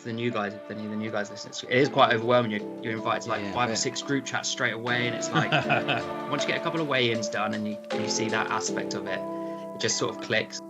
the new guys, if any of the new guys listen, it is quite overwhelming. You're invited to like 5 or 6 group chats straight away, and it's like once you get a couple of weigh-ins done and you see that aspect of it, it just sort of clicks.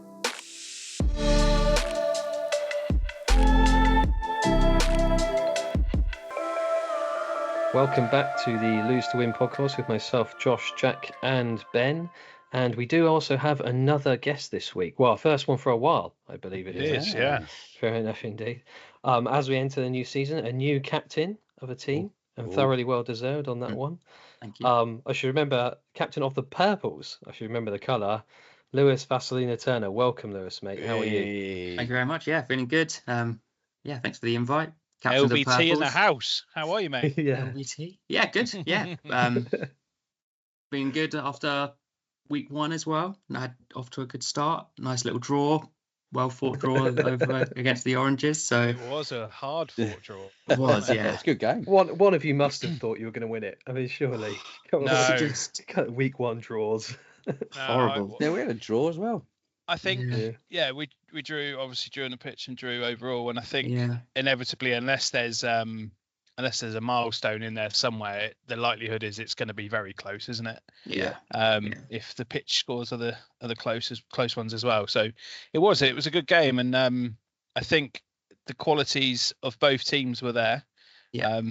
Welcome back to the Lose to Win podcast with myself, Josh, Jack, and Ben. And we do also have another guest this week. Well, first one for a while, I believe it is. Yeah. Fair enough indeed. As we enter the new season, a new captain of a team, and thoroughly well deserved on that one. Thank you. I should remember captain of the Purples. I should remember the colour. Lewis Vasellina-Turner. Welcome, Lewis, mate. How are you? Thank you very much. Yeah, feeling good. Yeah, thanks for the invite. Captain LBT in the house. How are you, mate? Yeah. LBT. Yeah, good. Yeah. Been good after week 1 as well. And I had off to a good start. Nice little draw. Well fought draw over against the Oranges. So it was a hard fought draw. It was, yeah. It's a good game. One of you must have thought you were going to win it. I mean, surely. Come on. No. Just Week 1 draws. horrible. Yeah, we had a draw as well. I think, we drew, obviously drew on the pitch and drew overall. And I think Yeah. inevitably, unless there's a milestone in there somewhere, the likelihood is it's going to be very close, isn't it? Yeah. If the pitch scores are the close ones as well. So it was a good game, and I think the qualities of both teams were there. Yeah.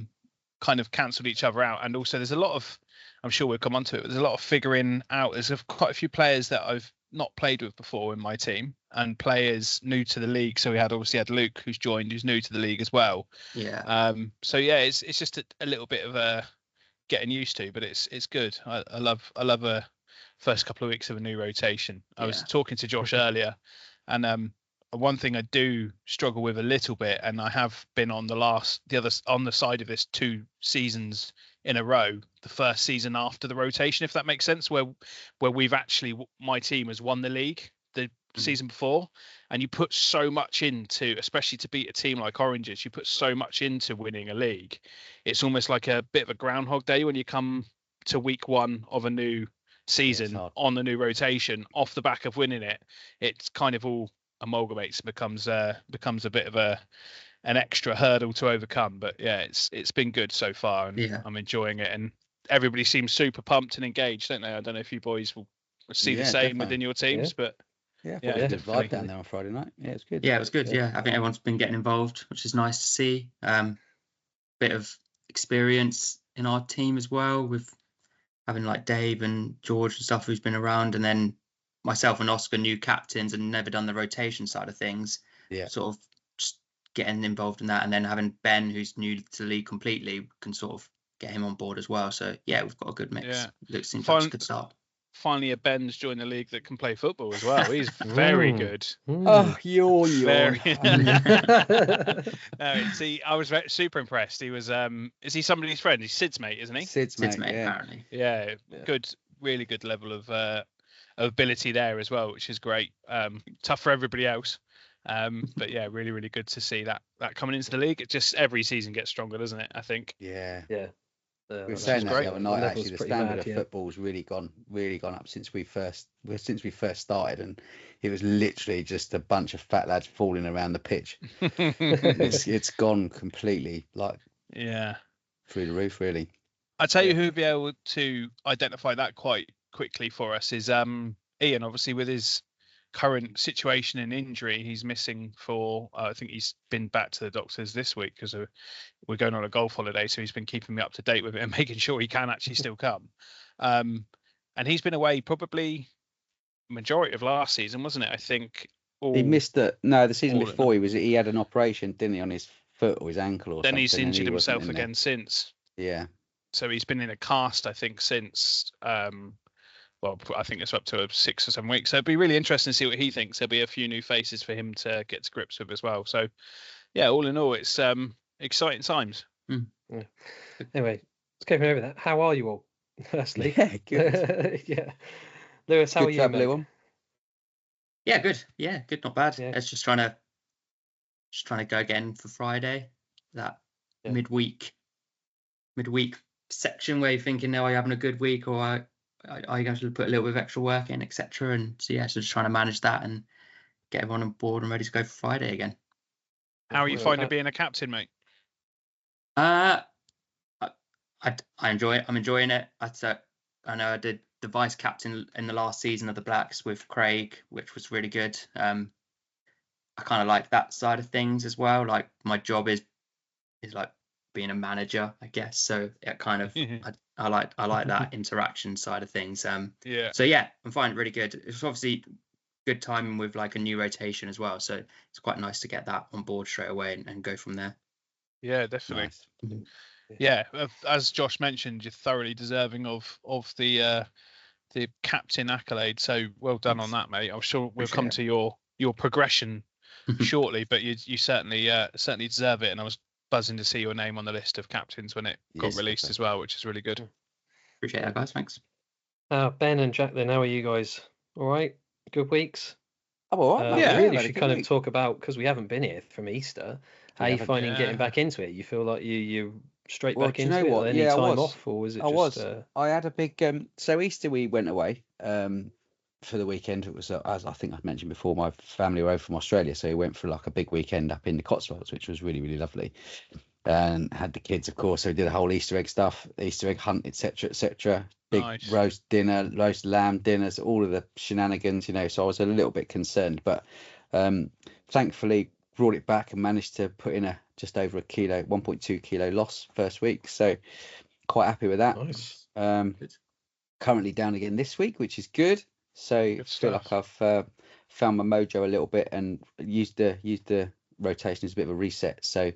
Kind of cancelled each other out, and also there's a lot of, I'm sure we'll come on to it, but there's a lot of figuring out. There's quite a few players that I've not played with before in my team, and players new to the league. So we had Luke, who's joined, who's new to the league as well. Yeah. So yeah, it's just a little bit of a getting used to, but it's good. I love a first couple of weeks of a new rotation. I was talking to Josh earlier, and one thing I do struggle with a little bit, and I have been on the side of this 2 seasons in a row, the first season after the rotation, if that makes sense, where we've actually, my team has won the league the season before, and you put so much into, especially to beat a team like Oranges, you put so much into winning a league. It's almost like a bit of a Groundhog Day when you come to week 1 of a new season on the new rotation off the back of winning it. It's kind of all amalgamates, becomes a bit of an extra hurdle to overcome. But yeah, it's been good so far, and I'm enjoying it, and everybody seems super pumped and engaged, don't they? I don't know if you boys will see the same within your teams, but good vibe down there on Friday night. Yeah, it's good. Yeah, it was good. Yeah, I think everyone's been getting involved, which is nice to see. Bit of experience in our team as well, with having like Dave and George and stuff who's been around, and then myself and Oscar, new captains and never done the rotation side of things. Yeah, sort of just getting involved in that, and then having Ben, who's new to the league completely, can sort of get him on board as well. So yeah, we've got a good mix. Yeah. Looks seems like a good start. Finally, a Ben's joined the league that can play football as well. He's very good. Oh, you're. See, I was super impressed. He was. Is he somebody's friend? He's Sid's mate, isn't he? Sid's mate, apparently. Yeah, good, really good level of ability there as well, which is great. Tough for everybody else, but yeah, really, really good to see that coming into the league. It just every season gets stronger, doesn't it? I think. Yeah. We were Which saying is that great. the other night. Actually, the standard of bad, football's really gone up since we first started, and it was literally just a bunch of fat lads falling around the pitch. It's gone completely, like, through the roof, really. I tell you who would be able to identify that quite quickly for us is Ian. Obviously, with his current situation and injury, he's missing for I think he's been back to the doctors this week because we're going on a golf holiday, so he's been keeping me up to date with it and making sure he can actually still come. And he's been away probably majority of last season, wasn't it? I think he missed the season before. He had an operation, didn't he, on his foot or his ankle or then something. He's injured himself again since. Yeah, so he's been in a cast, I think, since well, I think it's up to 6 or 7 weeks. So it'd be really interesting to see what he thinks. There'll be a few new faces for him to get to grips with as well. So, yeah, all in all, it's exciting times. Yeah. Anyway, let's go over that. How are you all? Firstly, yeah, good. Yeah, Lewis, how are you, mate? Yeah, good. Yeah, good. Not bad. Yeah. It's just trying to go again for Friday. That midweek section where you're thinking, "No, are you having a good week, or are you going to put a little bit of extra work in, etc." And so just trying to manage that and get everyone on board and ready to go for Friday again. How are you finding being a captain, mate? I enjoy it. I'm enjoying it. I know I did the vice captain in the last season of the Blacks with Craig, which was really good. I kind of like that side of things as well. Like my job is like being a manager, I guess. So it kind of I like that interaction side of things. So yeah, I'm finding it really good. It's obviously good timing with like a new rotation as well. So it's quite nice to get that on board straight away and go from there. Yeah, definitely. Nice. Yeah, as Josh mentioned, you're thoroughly deserving of the captain accolade. So well done on that, mate. I'm sure we'll come to your progression shortly, but you certainly deserve it. And I was buzzing to see your name on the list of captains when it got released as well, which is really good. Appreciate that, guys. Thanks. Ben and Jack, then how are you guys? All right, good weeks. I'm all right. Yeah, really should kind of talk about, because we haven't been here from Easter. How you finding getting back into it? You feel like you straight back into it? What? Any time off, or was it I had a big. So Easter we went away for the weekend. It was as I think I mentioned before, my family were over from Australia, so we went for like a big weekend up in the Cotswolds, which was really, really lovely. And had the kids, of course. So we did a whole Easter egg stuff, Easter egg hunt, etc., etc. Big roast dinner, roast lamb dinners, all of the shenanigans, So I was a little bit concerned, but thankfully brought it back and managed to put in just over 1.2 kilo loss first week. So quite happy with that. Nice. Currently down again this week, which is good. So I feel like I've found my mojo a little bit and used the rotation as a bit of a reset. So,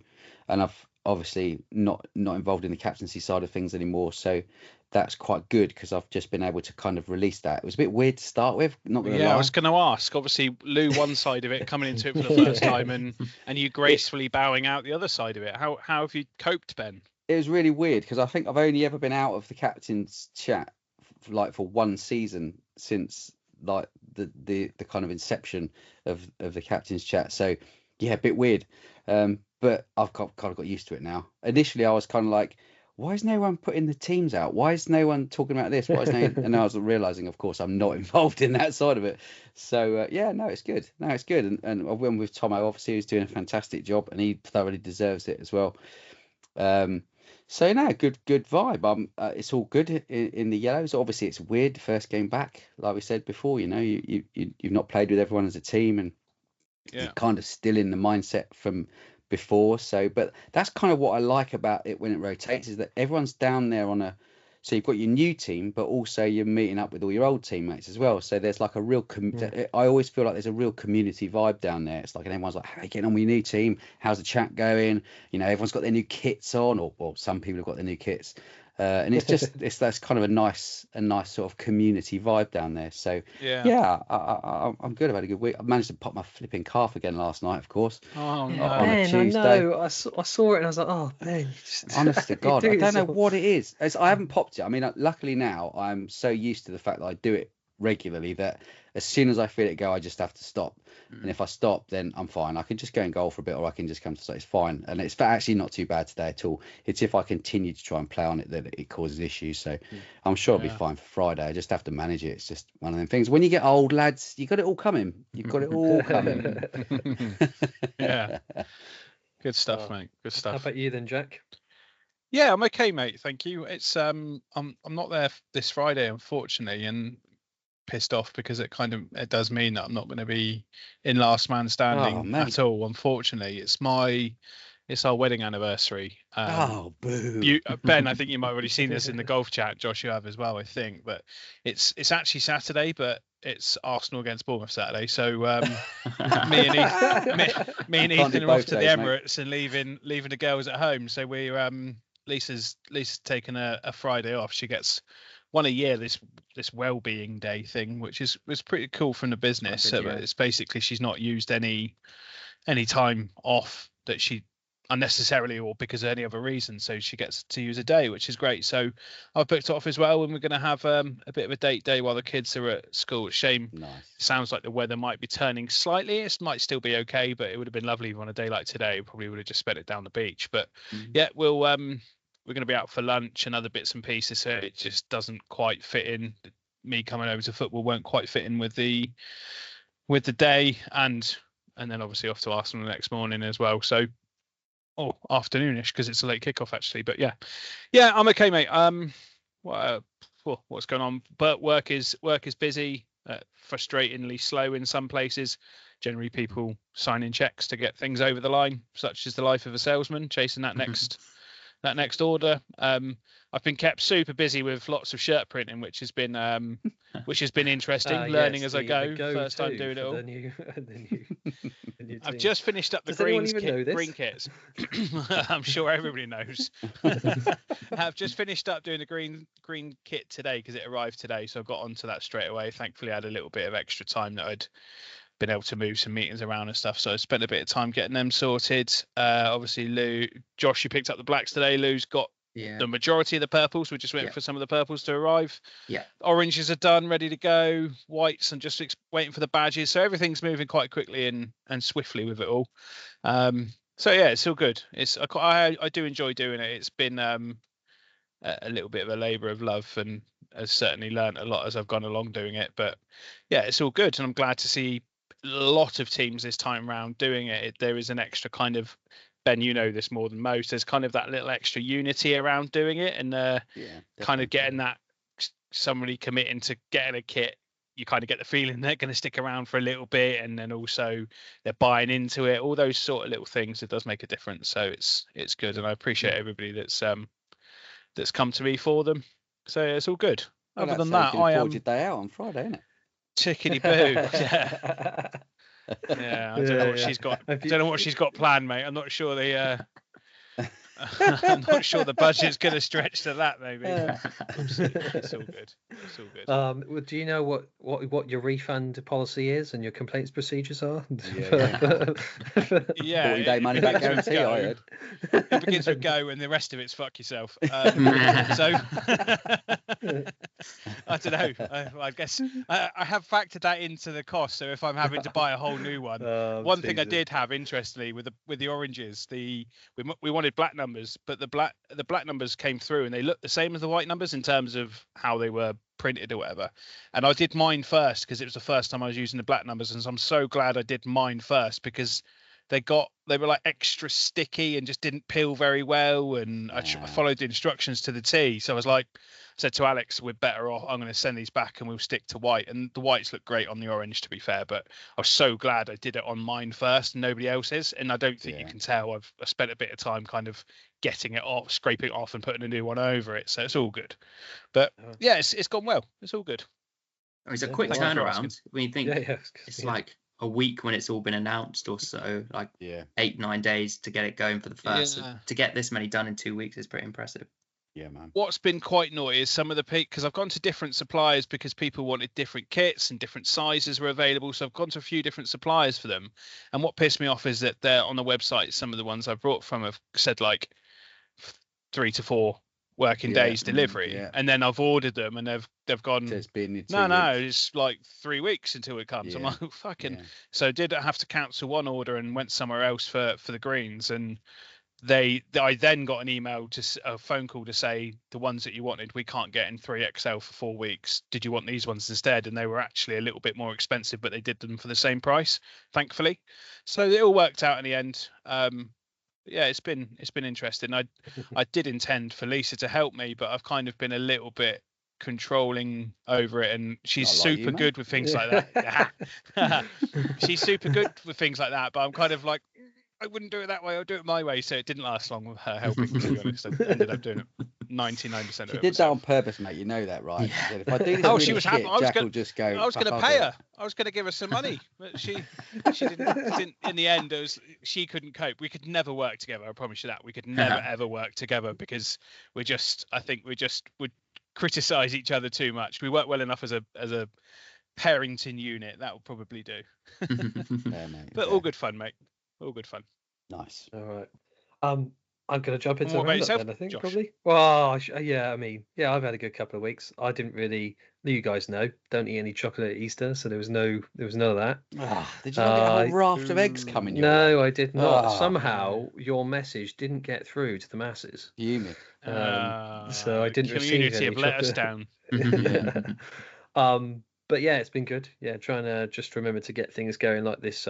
and I've obviously not involved in the captaincy side of things anymore. So that's quite good because I've just been able to kind of release that. It was a bit weird to start with, not going to lie. I was going to ask. Obviously, Lou one side of it, coming into it for the first time, and you gracefully bowing out the other side of it. How have you coped, Ben? It was really weird because I think I've only ever been out of the captain's chat for one season since like the kind of inception of the captain's chat. So yeah, a bit weird. But I've kind of got used to it now. Initially, I was kind of like, why is no one putting the teams out? Why is no one talking about this? And I was realizing, of course, I'm not involved in that side of it. So it's good. No, it's good. And when with Tomo, obviously, he's doing a fantastic job, and he thoroughly deserves it as well. So no, good vibe. It's all good in the yellows. Obviously, it's weird the first game back, like we said before. You've not played with everyone as a team, and you're kind of still in the mindset from before. So, but that's kind of what I like about it when it rotates, is that everyone's down there so you've got your new team, but also you're meeting up with all your old teammates as well. So there's like a real I always feel like there's a real community vibe down there. It's like, and everyone's like, how are you getting on with your new team? How's the chat going? Everyone's got their new kits on, or some people have got their new kits. And it's just that's kind of a nice sort of community vibe down there. So I'm good. I've had a good week. I managed to pop my flipping calf again last night, of course. Oh no, on a Tuesday. I know. I saw it and I was like, oh Ben. Honest to God, I don't know what it is. I haven't popped it. I mean, luckily now I'm so used to the fact that I do it regularly that as soon as I feel it go, I just have to stop. And if I stop, then I'm fine. I can just go and golf for a bit, or I can just come to say it's fine. And it's actually not too bad today at all. It's if I continue to try and play on it that it causes issues. So I'm sure I'll be fine for Friday. I just have to manage it. It's just one of them things. When you get old, lads, you got it all coming. You've got it all coming. Yeah. Good stuff, mate. Good stuff. How about you then, Jack? Yeah, I'm okay, mate. Thank you. It's I'm not there this Friday, unfortunately, and pissed off because it does mean that I'm not going to be in last man standing at all. Unfortunately, it's our wedding anniversary. Boo. Ben, I think you might have already seen this in the golf chat. Josh, you have as well, I think. But it's actually Saturday, but it's Arsenal against Bournemouth Saturday. So me and Ethan are off to the Emirates, mate, and leaving the girls at home. So we're Lisa's taken a Friday off. She gets one a year, this well-being day thing, which was pretty cool from the business. So it's basically she's not used any time off that she unnecessarily or because of any other reason, so she gets to use a day, which is great. So I've booked it off as well, and we're going to have a bit of a date day while the kids are at school. Shame. Nice. Sounds like the weather might be turning slightly. It might still be okay, but it would have been lovely on a day like today. Probably would have just spent it down the beach. But we're going to be out for lunch and other bits and pieces, so it just doesn't quite fit in. Me coming over to football won't quite fit in with the day, and and then obviously off to Arsenal the next morning as well. So, afternoonish because it's a late kickoff actually. But yeah, I'm okay, mate. What's going on? But work is busy, frustratingly slow in some places. Generally, people signing checks to get things over the line, such as the life of a salesman chasing that next order. I've been kept super busy with lots of shirt printing, which has been interesting. Learning as I go. First time doing it all. The new I've team. just finished up the Does anyone even know this? green kits. I'm sure everybody knows. I've just finished up doing the green kit today because it arrived today, so I got onto that straight away. Thankfully, I had a little bit of extra time that I'd been able to move some meetings around and stuff, so I spent a bit of time getting them sorted. Obviously, Josh, you picked up the blacks today. Lou's got the majority of the purples. We're just waiting for some of the purples to arrive. Oranges are done, ready to go. Whites, I'm just waiting for the badges. So everything's moving quite quickly and swiftly with it all. So yeah, it's all good. I do enjoy doing it. It's been a little bit of a labour of love, and has certainly learnt a lot as I've gone along doing it. But yeah, it's all good, and I'm glad to see a lot of teams this time round doing it. There is an extra kind of, Ben, you know this more than most, there's kind of that little extra unity around doing it, and kind of getting that, somebody committing to getting a kit, you kind of get the feeling they're going to stick around for a little bit, and then also they're buying into it, all those sort of little things. It does make a difference, so it's good, and I appreciate everybody that's come to me for them. So yeah, it's all good. Other than that, I am your day out on Friday, isn't it? Tickety boo. Yeah, I don't know what she's got. I don't know what she's got planned, mate. I'm not sure I'm not sure the budget's going to stretch to that, maybe. It's all good. It's all good. Well, do you know what your refund policy is and your complaints procedures are? Yeah. 40-day money back guarantee, I heard. It begins with go, and the rest of it's fuck yourself. So I don't know. I guess I have factored that into the cost. So if I'm having to buy a whole new one, one thing I did have, interestingly, with the oranges, we wanted black numbers, but the black numbers came through and they looked the same as the white numbers in terms of how they were printed or whatever. And I did mine first because it was the first time I was using the black numbers, and so I'm so glad I did mine first, because they were like extra sticky and just didn't peel very well, and I followed the instructions to the T. So I was like, said to Alex, we're better off, I'm going to send these back and we'll stick to white. And the whites look great on the orange, to be fair, but I was so glad I did it on mine first and nobody else's. And I don't think you can tell, I spent a bit of time kind of getting it off, scraping it off and putting a new one over it, so it's all good. But yeah, it's gone well, it's all good. It's a quick turnaround when you think it's like a week when it's all been announced or so, like 8-9 days to get it going for the first. So to get this many done in 2 weeks is pretty impressive. Yeah, man. What's been quite naughty is some of the because I've gone to different suppliers because people wanted different kits and different sizes were available. So I've gone to a few different suppliers for them. And what pissed me off is that they're on the website. Some of the ones I've brought from have said like 3 to 4 working days delivery, and then I've ordered them and they've gone, it's like 3 weeks until it comes. I'm like, oh, fucking. So did I have to cancel one order and went somewhere else for the greens, and I then got an email, a phone call to say the ones that you wanted we can't get in 3XL for 4 weeks. Did you want these ones instead? And they were actually a little bit more expensive, but they did them for the same price, thankfully. So it all worked out in the end. Yeah, it's been interesting. I did intend for Lisa to help me, but I've kind of been a little bit controlling over it, and she's super good with things like that. She's super good with things like that, but I'm kind of like, I wouldn't do it that way. I'll do it my way. So it didn't last long with her helping, to be honest. I ended up doing it 99% of it. She did that on purpose, mate. You know that, right? Yeah. If I do this she was happy. Jack will just go. I was going to pay her. I was going to give her some money, but she didn't. In the end, she couldn't cope. We could never work together. I promise you that. We could never ever work together because would criticize each other too much. We work well enough as a parenting unit. That will probably do. Yeah, mate, but all good fun, mate. All good fun. Nice. All right. I'm going to jump into What about roundup yourself, then, I think, Josh? probably. Well, I mean, I've had a good couple of weeks. I didn't really, you guys know, don't eat any chocolate at Easter, so there was none of that. Did you not get a whole raft of eggs coming your way? No, I did not. Somehow your message didn't get through to the masses. Fuming. So I didn't receive community any have let us chocolate. down. But yeah, it's been good. Yeah, trying to just remember to get things going like this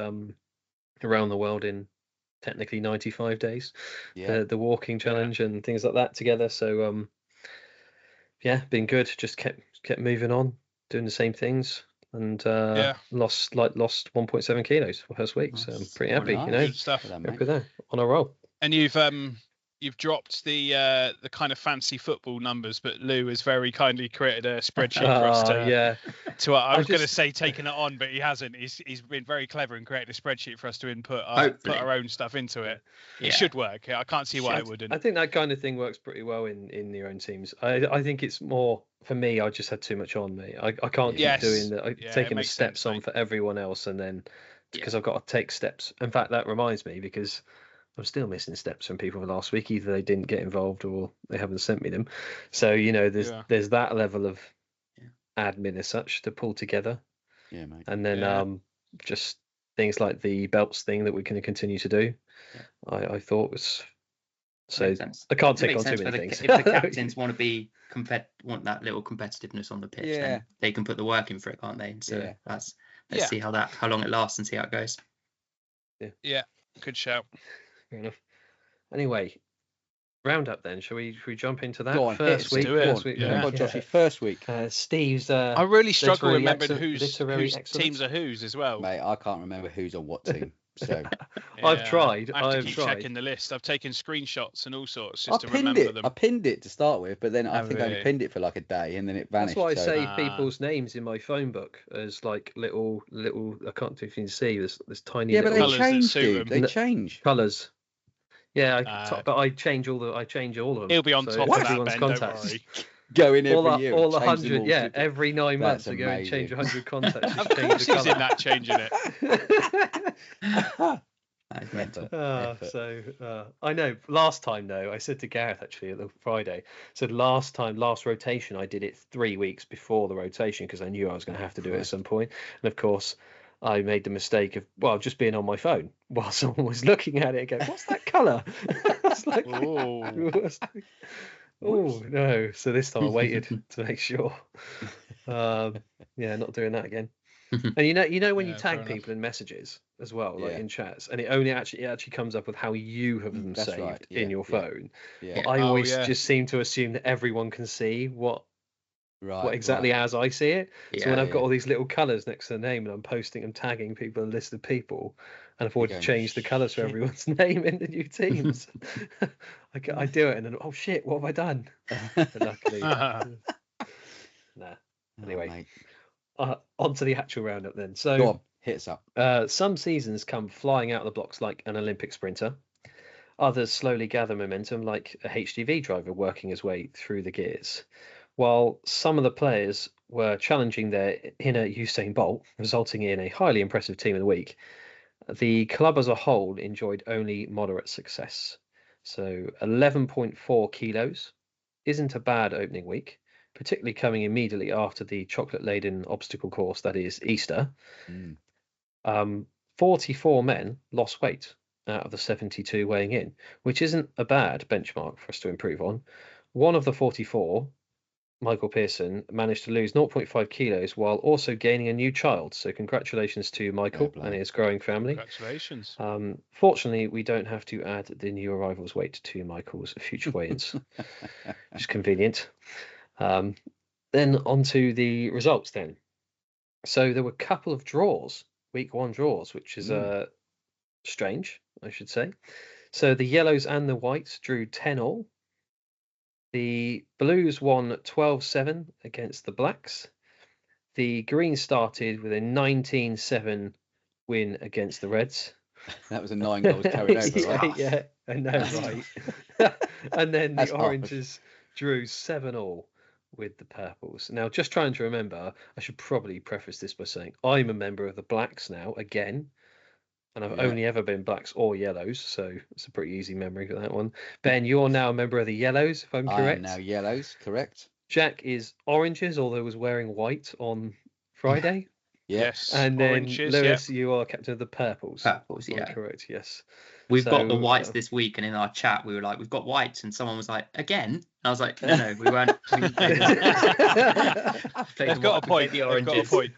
around the world in technically 95 days. Yeah. The walking challenge and things like that together. So yeah, been good. Just kept moving on, doing the same things, and lost 1.7 kilos for first week. Nice. So I'm pretty Oh, happy. nice. You know, Good stuff. Well done, happy mate. there on a roll. And you've dropped the kind of fancy football numbers, but Lou has very kindly created a spreadsheet for us to. Yeah. I was going to just- say taking it on, but he hasn't. He's been very clever and created a spreadsheet for us to put Hopefully. our own stuff into it. Yeah. It should work. I can't see why it wouldn't. I think that kind of thing works pretty well in your own teams. I think it's more for me. I just had too much on me. I can't keep Yes. doing Yeah, taking it the makes steps sense, on mate. for everyone else, and then because I've got to take steps. In fact, that reminds me because I'm still missing steps from people from last week. Either they didn't get involved or they haven't sent me them. So there's that level of admin as such to pull together. Yeah, mate. And then just things like the belts thing that we're going to continue to do. Yeah. I thought was so. I can't take on too many things. If the captains want that little competitiveness on the pitch, then they can put the work in for it, can't they? So let's see how long it lasts and see how it goes. Yeah, good shout. Fair enough. Anyway, roundup then. Shall we jump into that? Go on, first week. Joshy, first week. Steve's. I really struggle remembering whose teams are whose as well. Mate, I can't remember who's on what team. So I've tried. I have to keep checking the list. I've taken screenshots and all sorts just to pinned remember it. them. I pinned it to start with, but then I think I only pinned it for like a day and then it vanished. That's why I save people's names in my phone book as like little. I can't do if you can see. There's tiny. Yeah, but little they change, dude. They change colours. Yeah, but I change all of them. He'll be on top of that, Ben, don't worry. Go in every year. All 100, every 9 months I go and change 100 contacts. Of course he's in that changing it. I know. Last time though, I said to Gareth actually at the Friday. Said last rotation I did it 3 weeks before the rotation because I knew I was going to have to do it at some point. And of course, I made the mistake of just being on my phone while someone was looking at it and going, "What's that colour?" It's like, oh no! So this time I waited to make sure. Not doing that again. And you know when you tag people in messages as well, like in chats, and it actually comes up with how you have them saved in your phone. Yeah. I always just seem to assume that everyone can see what exactly as I see it. So when I've got all these little colours next to the name and I'm posting and tagging people in a list of people, and I've already changed the colours for everyone's name in the new teams, I do it and then oh shit, what have I done? But luckily, nah. Anyway. On to the actual roundup then. So go on, hit us up. Some seasons come flying out of the blocks like an Olympic sprinter. Others slowly gather momentum like a HGV driver working his way through the gears. While some of the players were challenging their inner Usain Bolt, resulting in a highly impressive team of the week, the club as a whole enjoyed only moderate success. So 11.4 kilos isn't a bad opening week, particularly coming immediately after the chocolate-laden obstacle course that is Easter. 44 men lost weight out of the 72 weighing in, which isn't a bad benchmark for us to improve on. One of the 44, Michael Pearson, managed to lose 0.5 kilos while also gaining a new child. So congratulations to Michael and his growing family. Congratulations. Fortunately, we don't have to add the new arrival's weight to Michael's future weigh-ins. Which is convenient. Then on to the results then. So there were a couple of draws, week 1 draws, which is strange, I should say. So the yellows and the whites drew 10-all. The blues won 12-7 against the blacks. The greens started with a 19-7 win against the reds. That was a 9 goals carried over, right? Yeah, I know, right? And then the oranges drew 7-all with the purples. Now, just trying to remember, I should probably preface this by saying I'm a member of the blacks now, again. And I've only ever been blacks or yellows, so it's a pretty easy memory for that one. Ben, you're now a member of the yellows, if I'm correct. I am now yellows, correct. Jack is oranges, although was wearing white on Friday. Yes. And then Oranges, Lewis, you are captain of the purples. Purples, Am I yeah. correct? Yes. We've got the So, whites this week, and in our chat we were like, we've got whites, and someone was like, again? And I was like, no, we weren't. We didn't play the, They've got a point. the They've got a oranges. point.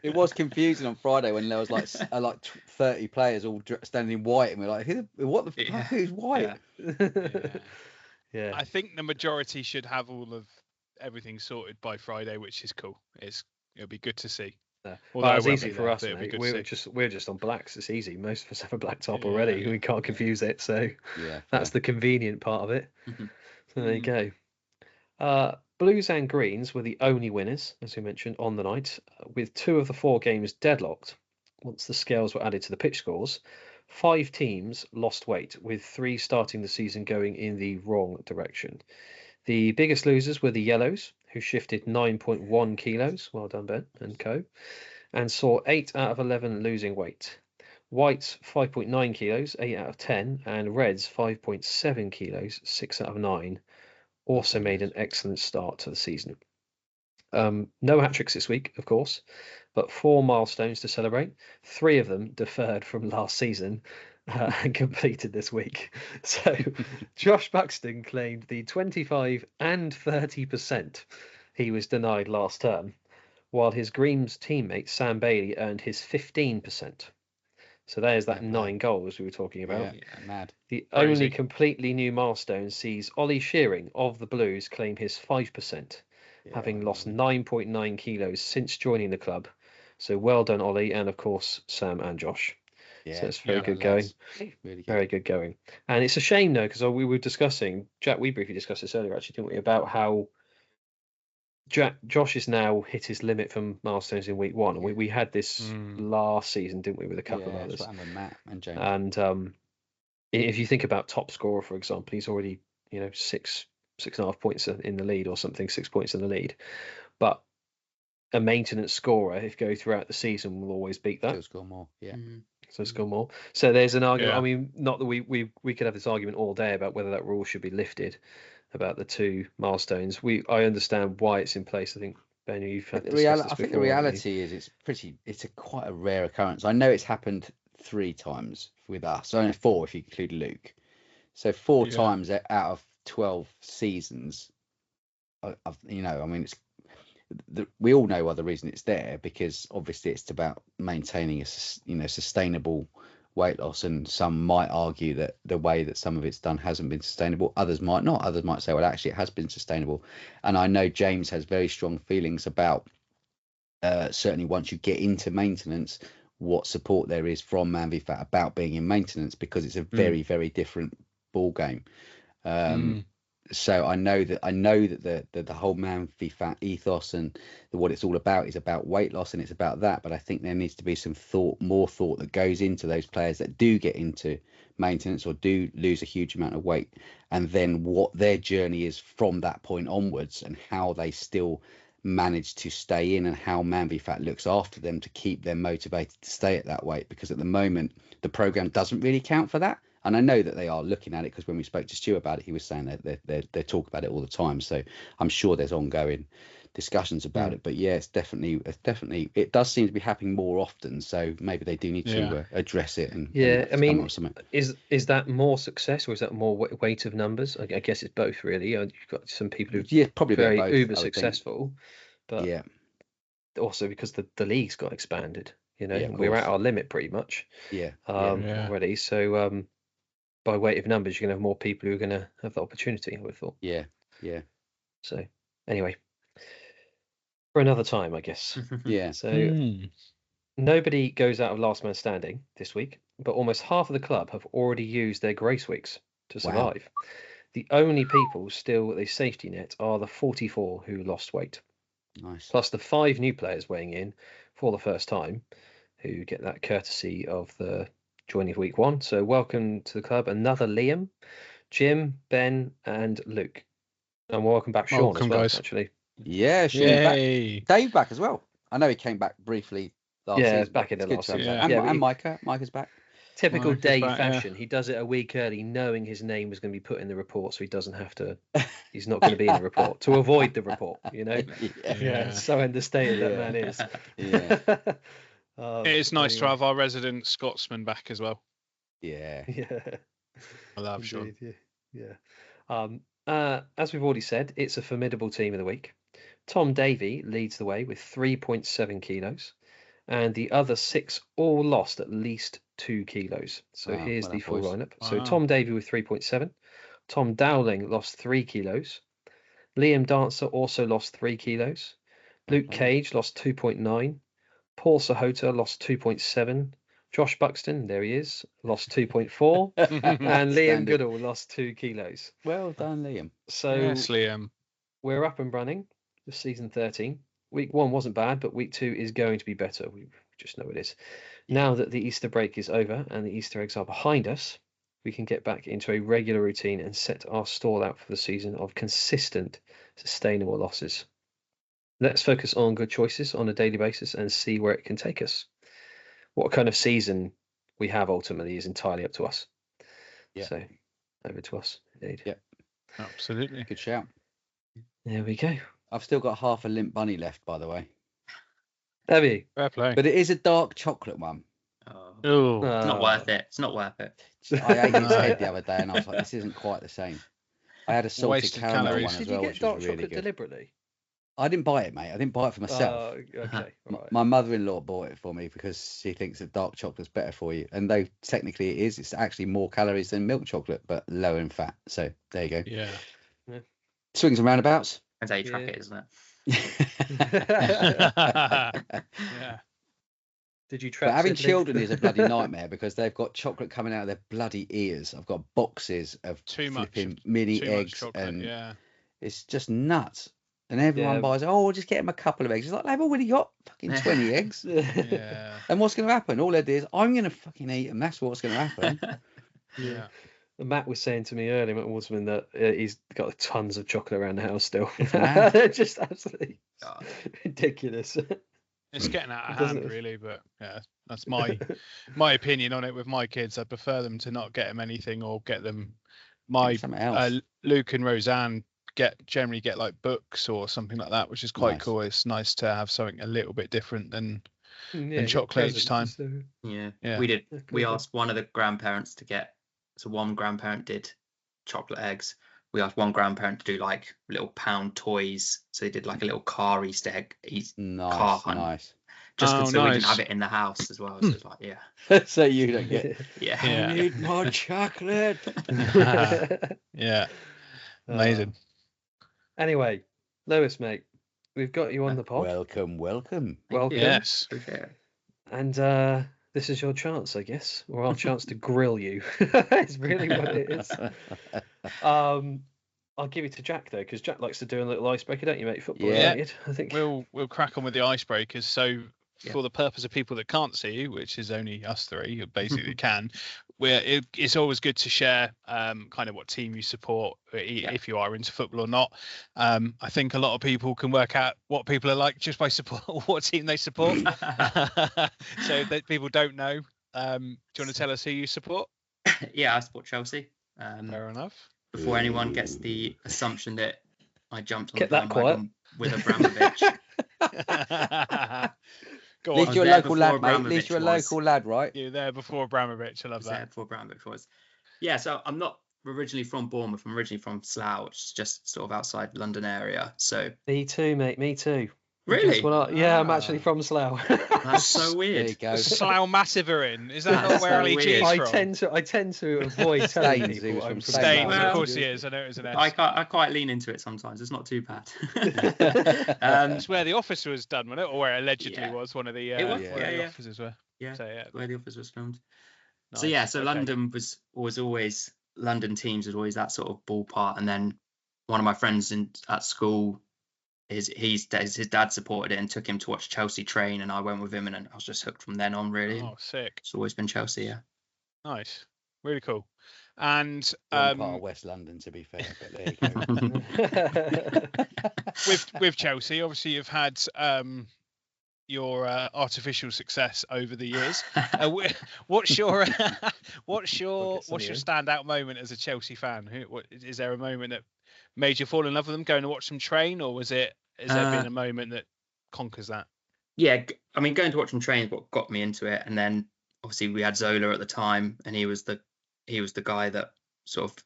It was confusing on Friday when there was like 30 players all standing in white, and we're like, what the fuck? Who's white? Yeah. I think the majority should have all of everything sorted by Friday, which is cool. It'll be good to see. Well, it's easy for us, mate. We're just on blacks. It's easy. Most of us have a black top already. We can't confuse it. So that's the convenient part of it. Mhm. So there you go. Blues and Greens were the only winners, as we mentioned, on the night, with 2 of the 4 games deadlocked. Once the scales were added to the pitch scores, 5 teams lost weight, with 3 starting the season going in the wrong direction. The biggest losers were the Yellows, who shifted 9.1 kilos, well done Ben and co, and saw 8 out of 11 losing weight. Whites 5.9 kilos, 8 out of 10, and Reds 5.7 kilos, 6 out of 9, also made an excellent start to the season. No hat-tricks this week, of course, but 4 milestones to celebrate. 3 of them deferred from last season and completed this week. So Josh Buxton claimed the 25 and 30% he was denied last term, while his Greens teammate Sam Bailey earned his 15%. So there's that 9 goals we were talking about. Yeah, mad. The only completely new milestone sees Ollie Shearing of the Blues claim his 5%, having lost 9.9 kilos since joining the club. So well done, Ollie, and of course Sam and Josh. Yeah, so it's very good going. Really good. Very good going. And it's a shame though, because we were discussing, Jack, we briefly discussed this earlier actually, didn't we, about how Josh has now hit his limit from milestones in week 1, and we had this last season, didn't we, with a couple of others. With Matt and James. And if you think about top scorer, for example, he's already 6.5 points in the lead or something, 6 points in the lead. But a maintenance scorer, if you go throughout the season, will always beat that. He'll score more, So score more. So there's an argument. I mean, not that we could have this argument all day about whether that rule should be lifted about the 2 milestones. I understand why it's in place. I think Ben, you've had I think the reality is it's quite a rare occurrence. I know it's happened 3 times with us, only 4 if you include Luke. So 4 times out of 12 seasons. We all know why the reason it's there, because obviously it's about maintaining a sustainable weight loss, and some might argue that the way that some of it's done hasn't been sustainable. Others might not. Others might say, well, actually it has been sustainable. And I know James has very strong feelings about certainly once you get into maintenance, what support there is from Man v Fat about being in maintenance, because it's a very very different ball game. So I know that the whole Man v Fat ethos and what it's all about is about weight loss, and it's about that. But I think there needs to be some more thought that goes into those players that do get into maintenance or do lose a huge amount of weight, and then what their journey is from that point onwards, and how they still manage to stay in, and how Man v Fat looks after them to keep them motivated to stay at that weight. Because at the moment the program doesn't really count for that. And I know that they are looking at it, because when we spoke to Stu about it, he was saying that they talk about it all the time. So I'm sure there's ongoing discussions about it. But yeah, it's definitely it does seem to be happening more often. So maybe they do need to address it. And I mean, is that more success, or is that more weight of numbers? I guess it's both, really. You've got some people who probably very both, uber successful, but also because the league's got expanded. We're at our limit pretty much. Already. So by weight of numbers, you're going to have more people who are going to have the opportunity, I would have thought. Yeah. So, anyway, for another time, I guess. So, nobody goes out of last man standing this week, but almost half of the club have already used their grace weeks to survive. The only people still with a safety net are the 44 who lost weight. Nice. Plus the 5 new players weighing in for the first time, who get that courtesy of the joining of week 1. So welcome to the club, another Liam, Jim, Ben, and Luke, and welcome back Sean as well, guys. Actually. Yeah, Sean back. Dave back as well. I know he came back briefly last season. Back in the last season. And Micah's back. Typical Well, Dave yeah. fashion. He does it a week early, knowing his name was going to be put in the report, so he doesn't have to. He's not going to be in the report to avoid the report. Yeah. So understated that Yeah. man is. Yeah. It is nice to Anyway. have our resident Scotsman back as well. Yeah. Yeah. I love Sean. Indeed, yeah. As we've already said, it's a formidable team of the week. Tom Davey leads the way with 3.7 kilos, and the other 6 all lost at least 2 kilos. So Wow, here's well the done, full boys. lineup. Wow. So Tom Davey with 3.7. Tom Dowling lost 3 kilos. Liam Dancer also lost 3 kilos. Luke Cage lost 2.9. Paul Sahota lost 2.7. Josh Buxton, there he is, lost 2.4. And Liam Standard. Goodall lost 2 kilos. Well done, Liam. So Yes, Liam. we're up and running for season 13. Week 1 wasn't bad, but week 2 is going to be better. We just know it is. Now that the Easter break is over and the Easter eggs are behind us, we can get back into a regular routine and set our stall out for the season of consistent, sustainable losses. Let's focus on good choices on a daily basis and see where it can take us. What kind of season we have ultimately is entirely up to us. Yeah. So over to us, indeed. Yeah. Absolutely. Good shout. There we go. I've still got half a limp bunny left, by the way. Have you? Fair play. But it is a dark chocolate one. Oh, It's not worth it. It's not worth it. I ate its head the other day and I was like, this isn't quite the same. I had a salted Wasted caramel calories. one as Did well, you get which dark was really chocolate good. deliberately? I didn't buy it, mate. I didn't buy it for myself. Okay, right. My mother-in-law bought it for me because she thinks that dark chocolate's better for you. And though technically it is, it's actually more calories than milk chocolate, but lower in fat. So there you go. yeah. Swings and roundabouts. That's how you track Yeah. it, isn't it? Yeah. Did you track But having sibling? children is a bloody nightmare because they've got chocolate coming out of their bloody ears. I've got boxes of Too much. flipping mini Too much eggs chocolate. and Yeah. it's just nuts. And everyone Yeah. buys, oh, we'll just get them a couple of eggs. It's like, they've already got fucking 20 eggs. Yeah. And what's going to happen? All they do is, I'm going to fucking eat them. That's what's going to happen. Yeah. Matt was saying to me earlier, Matt Waterman, that he's got tons of chocolate around the house still. mad. They're just absolutely God. ridiculous. It's getting out of Doesn't hand, it? really, but yeah, that's my opinion on it with my kids. I prefer them to not get them anything or get them. My Something else. Luke and Roseanne generally get like books or something like that, which is quite Nice. cool. It's nice to have something a little bit different than Yeah, chocolate get each time. presents, Yeah. Yeah. We did. Yeah, We cool. asked one of the grandparents to get. So one grandparent did chocolate eggs. We asked one grandparent to do like little pound toys. So he did like a little car Easter egg. Car Nice, hunt. nice. Just Oh, so we didn't nice. have it in the house as well. So it's like, yeah, So you don't get, yeah. Yeah. I need more chocolate. Yeah. Amazing. Anyway, Lewis, mate, we've got you on the pod. Welcome. Thank Welcome. you. Yes. Appreciate it. And this is your chance, I guess, or our chance to grill you. It's really what it is. I'll give it to Jack though, because Jack likes to do a little icebreaker, don't you, mate? Football Yeah. related, I think. We'll crack on with the icebreakers. So Yeah. for the purpose of people that can't see you, which is only us three who basically can, it's always good to share kind of what team you support, if you are into football or not. I think a lot of people can work out what people are like just by what team they support. So that people don't know. Do you want to tell us who you support? Yeah, I support Chelsea. Fair enough. Before anyone gets the assumption that I jumped on Kept the that quiet. bandwagon with Abramovich. Go At least on. you're a there local lad, before mate. At least Abramovich you're a was. local lad, right? You're there before Abramovich. I love Was there that. before Abramovich was. Yeah, so I'm not originally from Bournemouth. I'm originally from Slough, which is just sort of outside London area. So Me too, mate. Me too. really, Yeah, I'm Ah. actually from Slough. that's so There weird. you go. Slough Massive are in. Is that That's not where so Ali G weird. is from? I tend to avoid telling Staines, people he was I'm from from Staines, Slough. Well, of course he is. I know it was an S. I quite lean into it sometimes. It's not too bad. It's where the office was done, wasn't it? Or where it allegedly Yeah. was one of the, It was, one of the yeah. offices were. Yeah, So yeah. where the office was filmed. Nice. So yeah, so Okay. London was always London teams was always that sort of ballpark. And then one of my friends at school, his dad supported it and took him to watch Chelsea train, and I went with him, and I was just hooked from then on. Really, Oh, sick. it's always been Chelsea. Yeah. Nice. Really cool. And Wrong part of West London, to be fair, but there you go. with Chelsea, obviously you've had your artificial success over the years. What's your standout moment as a Chelsea fan? Is there a moment that made you fall in love with them, going to watch them train, or has there been a moment that conquers that? Yeah, I mean, going to watch them train is what got me into it, and then obviously we had Zola at the time, and he was the guy that sort of,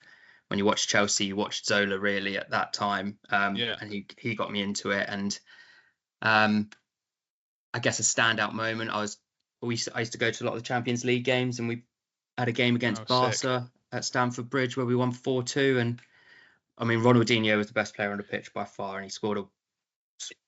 when you watch Chelsea, you watched Zola really at that time, and he got me into it. And I guess a standout moment, I used to go to a lot of the Champions League games, and we had a game against Barca at Stamford Bridge where we won 4-2, and I mean, Ronaldinho was the best player on the pitch by far, and he scored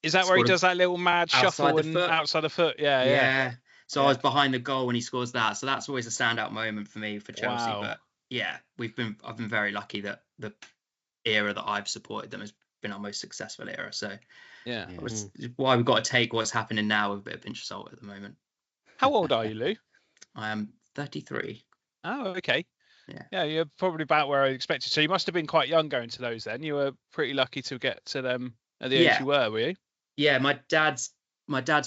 Is that where he does that little mad shuffle outside the foot? Yeah. So I was behind the goal when he scores that. So that's always a standout moment for me for Chelsea. Wow. But yeah, I've been very lucky that the era that I've supported them has been our most successful era. So yeah, it's why we've got to take what's happening now with a bit of pinch of salt at the moment. How old are you, Lou? I am 33. Oh, okay. Yeah, you're probably about where I expected. So you must have been quite young going to those then. You were pretty lucky to get to them at the age you were you? Yeah, my dad's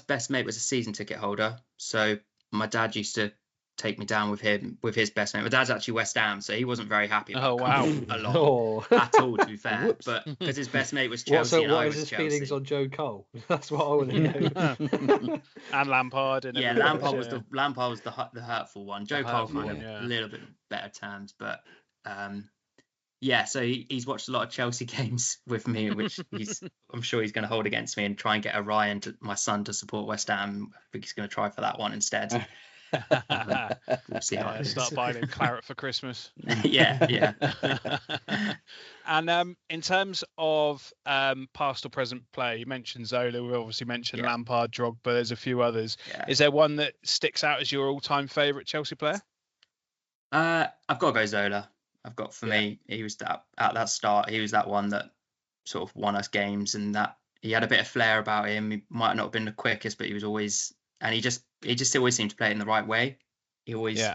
best mate was a season ticket holder. So my dad used to take me down with his best mate. My dad's actually West Ham, so he wasn't very happy about coming along at all, to be fair. But because his best mate was Chelsea, what is his feelings on Joe Cole? That's what I want to know. And Lampard. And Lampard was the hurtful one. Joe Cole kind of a little bit better terms, but so he's watched a lot of Chelsea games with me, which I'm sure he's going to hold against me and try and get Orion, my son, to support West Ham. I think he's going to try for that one instead. We'll see how it start buying him claret for Christmas. yeah. And in terms of past or present play, you mentioned Zola. We obviously mentioned Lampard, Drogba. There's a few others. Yeah. Is there one that sticks out as your all-time favourite Chelsea player? I've got to go Zola. For me, he was at that start. He was that one that sort of won us games, and that he had a bit of flair about him. He might not have been the quickest, but he was always, and he just always seemed to play it in the right way. He always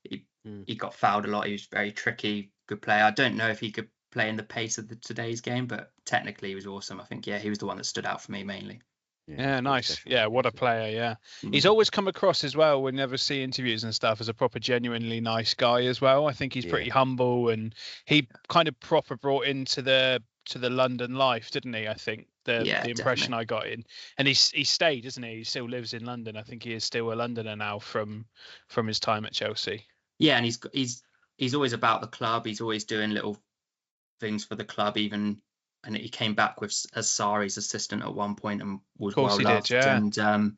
he got fouled a lot. He was very tricky, good player. I don't know if he could play in the pace of today's game, but technically he was awesome. I think he was the one that stood out for me mainly. Yeah, nice. Yeah, what a player. Yeah, he's always come across as well. Whenever see interviews and stuff, as a proper genuinely nice guy as well. I think he's pretty humble, and he kind of proper brought into the London life, didn't he? I think the impression I got in, and he stayed, isn't he? He still lives in London. I think he is still a Londoner now from his time at Chelsea. Yeah, and he's always about the club. He's always doing little things for the club, even. And he came back as Sarri's assistant at one point and was well loved. And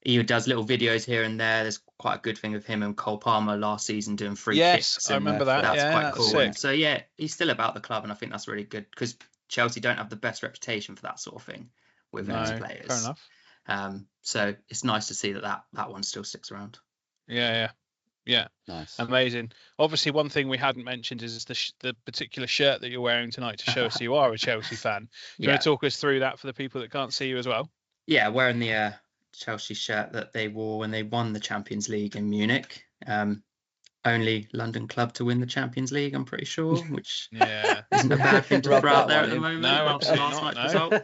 he does little videos here and there. There's quite a good thing of him and Cole Palmer last season doing free kicks. Yes, I remember that. That's quite cool. Sick. So he's still about the club, and I think that's really good because Chelsea don't have the best reputation for that sort of thing with those players. Fair enough. So it's nice to see that one still sticks around. Yeah, nice, amazing. Obviously, one thing we hadn't mentioned is the particular shirt that you're wearing tonight to show us you are a Chelsea fan. Do you want to talk us through that for the people that can't see you as well? Yeah, wearing the Chelsea shirt that they wore when they won the Champions League in Munich. Only London club to win the Champions League, I'm pretty sure, which isn't a bad thing to throw out there at the moment. No, absolutely not.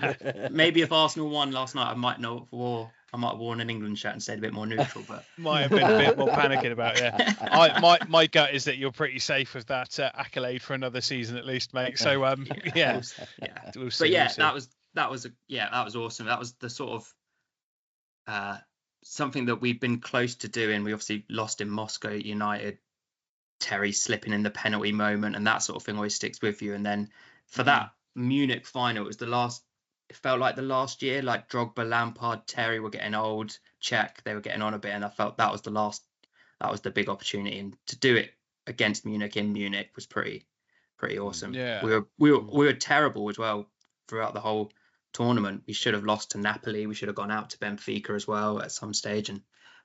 Result. Maybe if Arsenal won last night, I might have worn an England shirt and stayed a bit more neutral, but might have been a bit more panicking about it. My gut is that you're pretty safe with that accolade for another season at least, mate. So we'll see. But that was awesome. That was the sort of something that we've been close to doing. We obviously lost in Moscow United. Terry slipping in the penalty moment and that sort of thing always sticks with you. And then for that Munich final, it felt like the last year, like Drogba, Lampard, Terry were getting old, Czech, they were getting on a bit, and I felt that was the big opportunity, and to do it against Munich in Munich was pretty awesome. Yeah, we were terrible as well throughout the whole tournament. We should have lost to Napoli. We should have gone out to Benfica as well at some stage, and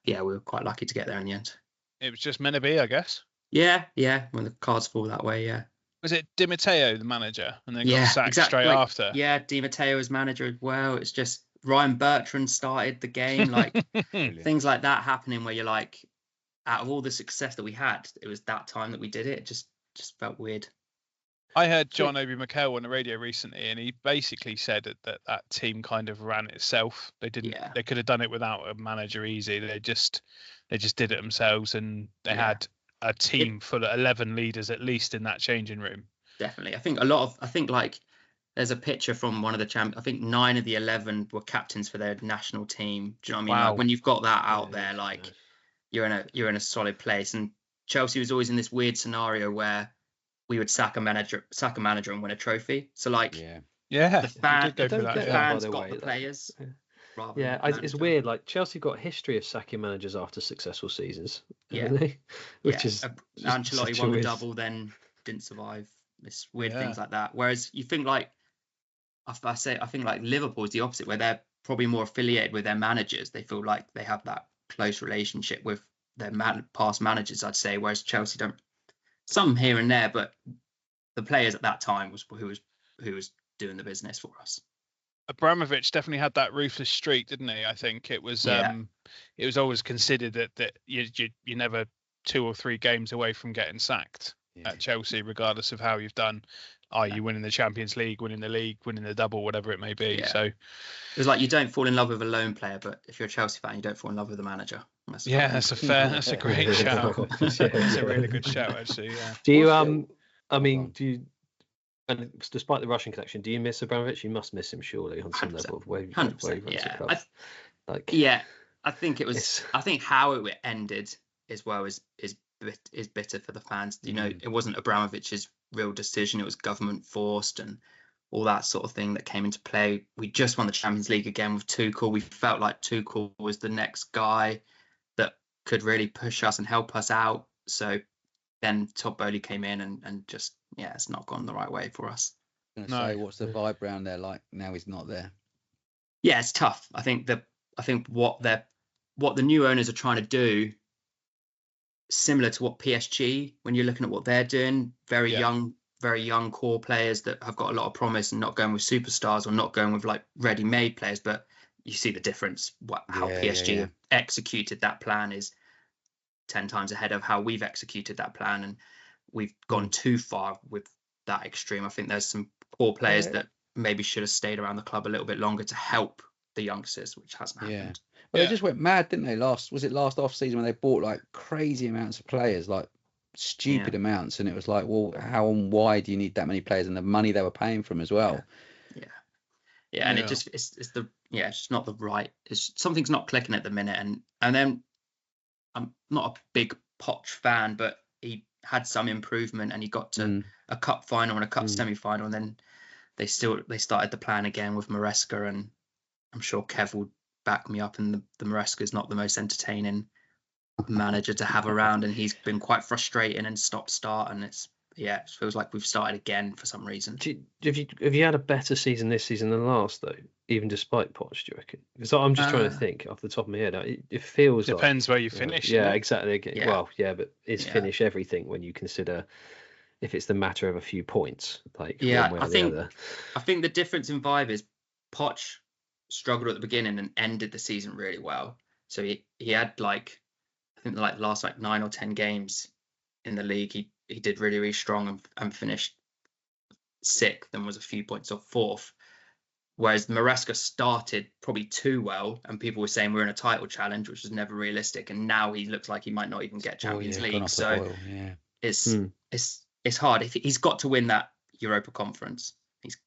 we were quite lucky to get there in the end. It was just meant to be, I guess. Yeah, when the cards fall that way, yeah. Was it Di Matteo, the manager, and then got sacked straight after? Yeah, Di Matteo was manager as well. It's just Ryan Bertrand started the game, like things like that happening where you're like, out of all the success that we had, it was that time that we did it. It just felt weird. I heard John Obi Mikel on the radio recently, and he basically said that team kind of ran itself. They didn't. Yeah. They could have done it without a manager easy. They just did it themselves, and they had a team full of 11 leaders at least in that changing room. Definitely, I think like there's a picture from one of the I think 9 of the 11 were captains for their national team. Do you know what I mean? Wow. Like when you've got that out there, like you're in a solid place. And Chelsea was always in this weird scenario where we would sack a manager and win a trophy. So like the fans got the players. It's weird. Like Chelsea got a history of sacking managers after successful seasons. Which is Ancelotti won the double, then didn't survive. It's weird things like that. Whereas you think like I think like Liverpool is the opposite, where they're probably more affiliated with their managers. They feel like they have that close relationship with their past managers, I'd say. Whereas Chelsea don't. Some here and there, but the players at that time was who was doing the business for us. Abramovich definitely had that ruthless streak, didn't he? I think it was always considered that you're never 2 or 3 games away from getting sacked at Chelsea, regardless of how you've done. You winning the Champions League, winning the league, winning the double, whatever it may be. So it was like you don't fall in love with a lone player, but if you're a Chelsea fan, you don't fall in love with the manager. That's a great shout. That's a really good shout, actually. Yeah. Do you and despite the Russian connection, do you miss Abramovich? You must miss him surely on some 100%, level of where he runs the club. I think it was. I think how it ended as well is bitter for the fans. You know, it wasn't Abramovich's real decision. It was government forced and all that sort of thing that came into play. We just won the Champions League again with Tuchel. We felt like Tuchel was the next guy that could really push us and help us out. So then Todd Bowley came in and just, it's not gone the right way for us. What's the vibe around there like now he's not there? Yeah, it's tough. I think what the new owners are trying to do, similar to what PSG, when you're looking at what they're doing, very young core players that have got a lot of promise and not going with superstars or not going with like ready-made players, but you see the difference. How PSG executed that plan is 10 times ahead of how we've executed that plan, and we've gone too far with that extreme. I think there's some core players that maybe should have stayed around the club a little bit longer to help the youngsters, which hasn't happened. Well, they just went mad, didn't they? Last off season when they bought like crazy amounts of players, like stupid amounts, and it was like, well, how and why do you need that many players, and the money they were paying from as well? And it just it's just not the right. Something's not clicking at the minute, and then I'm not a big Poch fan, but he had some improvement and he got to a cup final and a cup semi-final, and then they started the plan again with Maresca, and I'm sure Kev will back me up, and the Maresca is not the most entertaining manager to have around, and he's been quite frustrating and stop-start, and it feels like we've started again for some reason. Have you had a better season this season than last, though, even despite Poch, do you reckon? Because I'm just trying to think off the top of my head. It feels depends where you finish. Yeah, exactly. Yeah. Well, but is finish everything when you consider if it's the matter of a few points? Like one way or the other. I think the difference in vibe is Poch struggled at the beginning and ended the season really well. So he had last 9 or 10 games in the league, he did really, really strong and finished 6th and was a few points off 4th. Whereas Maresca started probably too well, and people were saying we're in a title challenge, which was never realistic. And now he looks like he might not even get Champions League. So it's hard. If he's got to win that Europa Conference,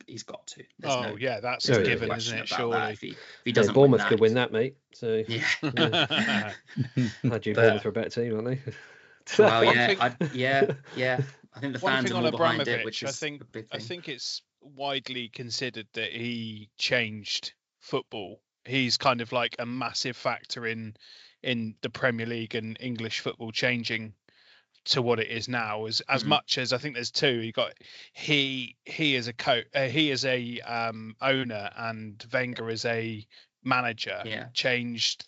he's got to. That's a given, isn't it? Surely. If he doesn't, Bournemouth could win that, mate. So Had you Bournemouth for a better team, aren't they? Well, I think the fans are more behind it, which is a big thing. I think it's widely considered that he changed football. He's kind of like a massive factor in the Premier League and English football changing to what it is now. As much as I think there's two. He is a coach, he is a owner, and Wenger is a manager. Changed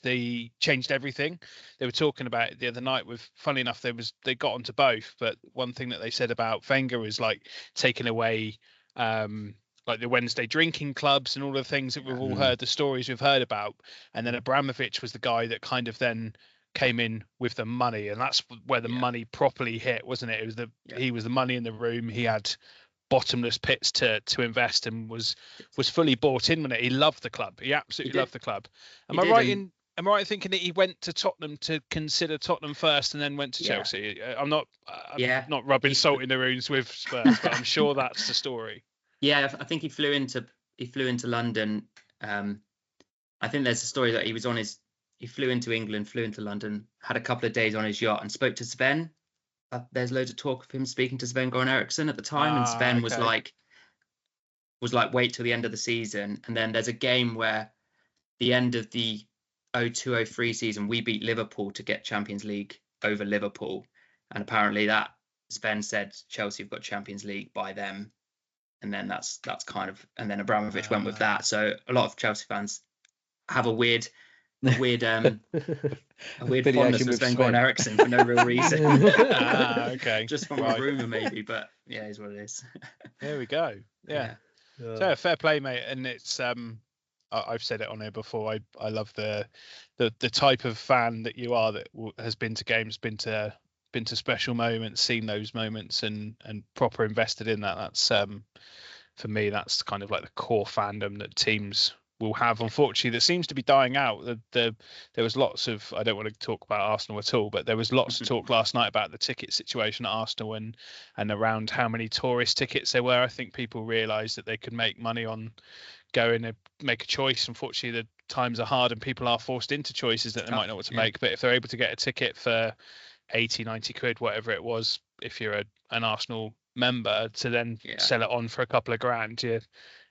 everything. They were talking about it the other night with, funny enough, they got onto both, but one thing that they said about Wenger is like taking away like the Wednesday drinking clubs and all the things that we've all heard, the stories we've heard about. And then Abramovich was the guy that kind of then came in with the money, and that's where the money properly hit, wasn't it? It was he was the money in the room. He had bottomless pits to invest, and was fully bought in when he loved the club. He absolutely loved the club. Am I right in thinking that he went to Tottenham to consider Tottenham first and then went to Chelsea? I'm not rubbing salt in the wounds with Spurs, but I'm sure that's the story. Yeah, I think he flew into London. I think there's a story that he flew into England, flew into London, had a couple of days on his yacht and spoke to Sven. There's loads of talk of him speaking to Sven-Göran Eriksson at the time, and Sven was like, wait till the end of the season. And then there's a game where the end of the 02-03 season, we beat Liverpool to get Champions League over Liverpool, and apparently that Sven said Chelsea have got Champions League by them, and then that's kind of, and then Abramovich went with that. So a lot of Chelsea fans have a weird fondness for Sven-Göran Eriksson for no real reason. Okay. Just from a rumour maybe, but yeah, is what it is. There we go. Yeah. So fair play, mate. And it's I've said it on here before. I love the type of fan that you are, that has been to games, been to special moments, seen those moments, and proper invested in that. That's for me, that's kind of like the core fandom that teams will have, unfortunately, that seems to be dying out. There was lots of, I don't want to talk about Arsenal at all, but there was lots of talk last night about the ticket situation at Arsenal and around how many tourist tickets there were. I think people realised that they could make money on going and make a choice. Unfortunately, the times are hard and people are forced into choices that they might not want to make, but if they're able to get a ticket for 80, 90 quid, whatever it was, if you're an Arsenal member, to then sell it on for a couple of grand,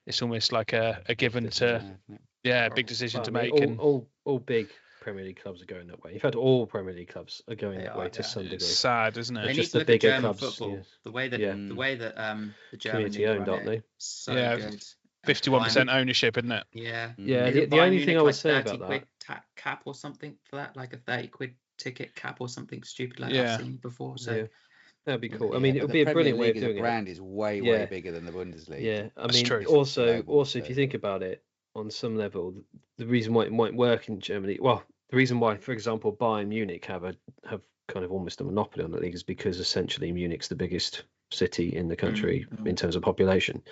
it's almost like a given big decision to make. All big Premier League clubs are going that way. In fact, all Premier League clubs are going that way to some degree. It's sad, isn't it? They just need to the bigger German clubs, football. The way that the German community owned, aren't they? So good. 51% ownership, isn't it? Yeah. The only thing I would say about that, cap or something for that, like a 30 quid ticket cap or something stupid like I've seen before. So that'd be cool. I mean, it would be a brilliant way of doing it. The brand is way bigger than the Bundesliga. Yeah, I mean, true. also, if you think about it, on some level, the reason why it might work in Germany, well, the reason why, for example, Bayern Munich have kind of almost a monopoly on the league is because essentially Munich's the biggest city in the country in terms of population.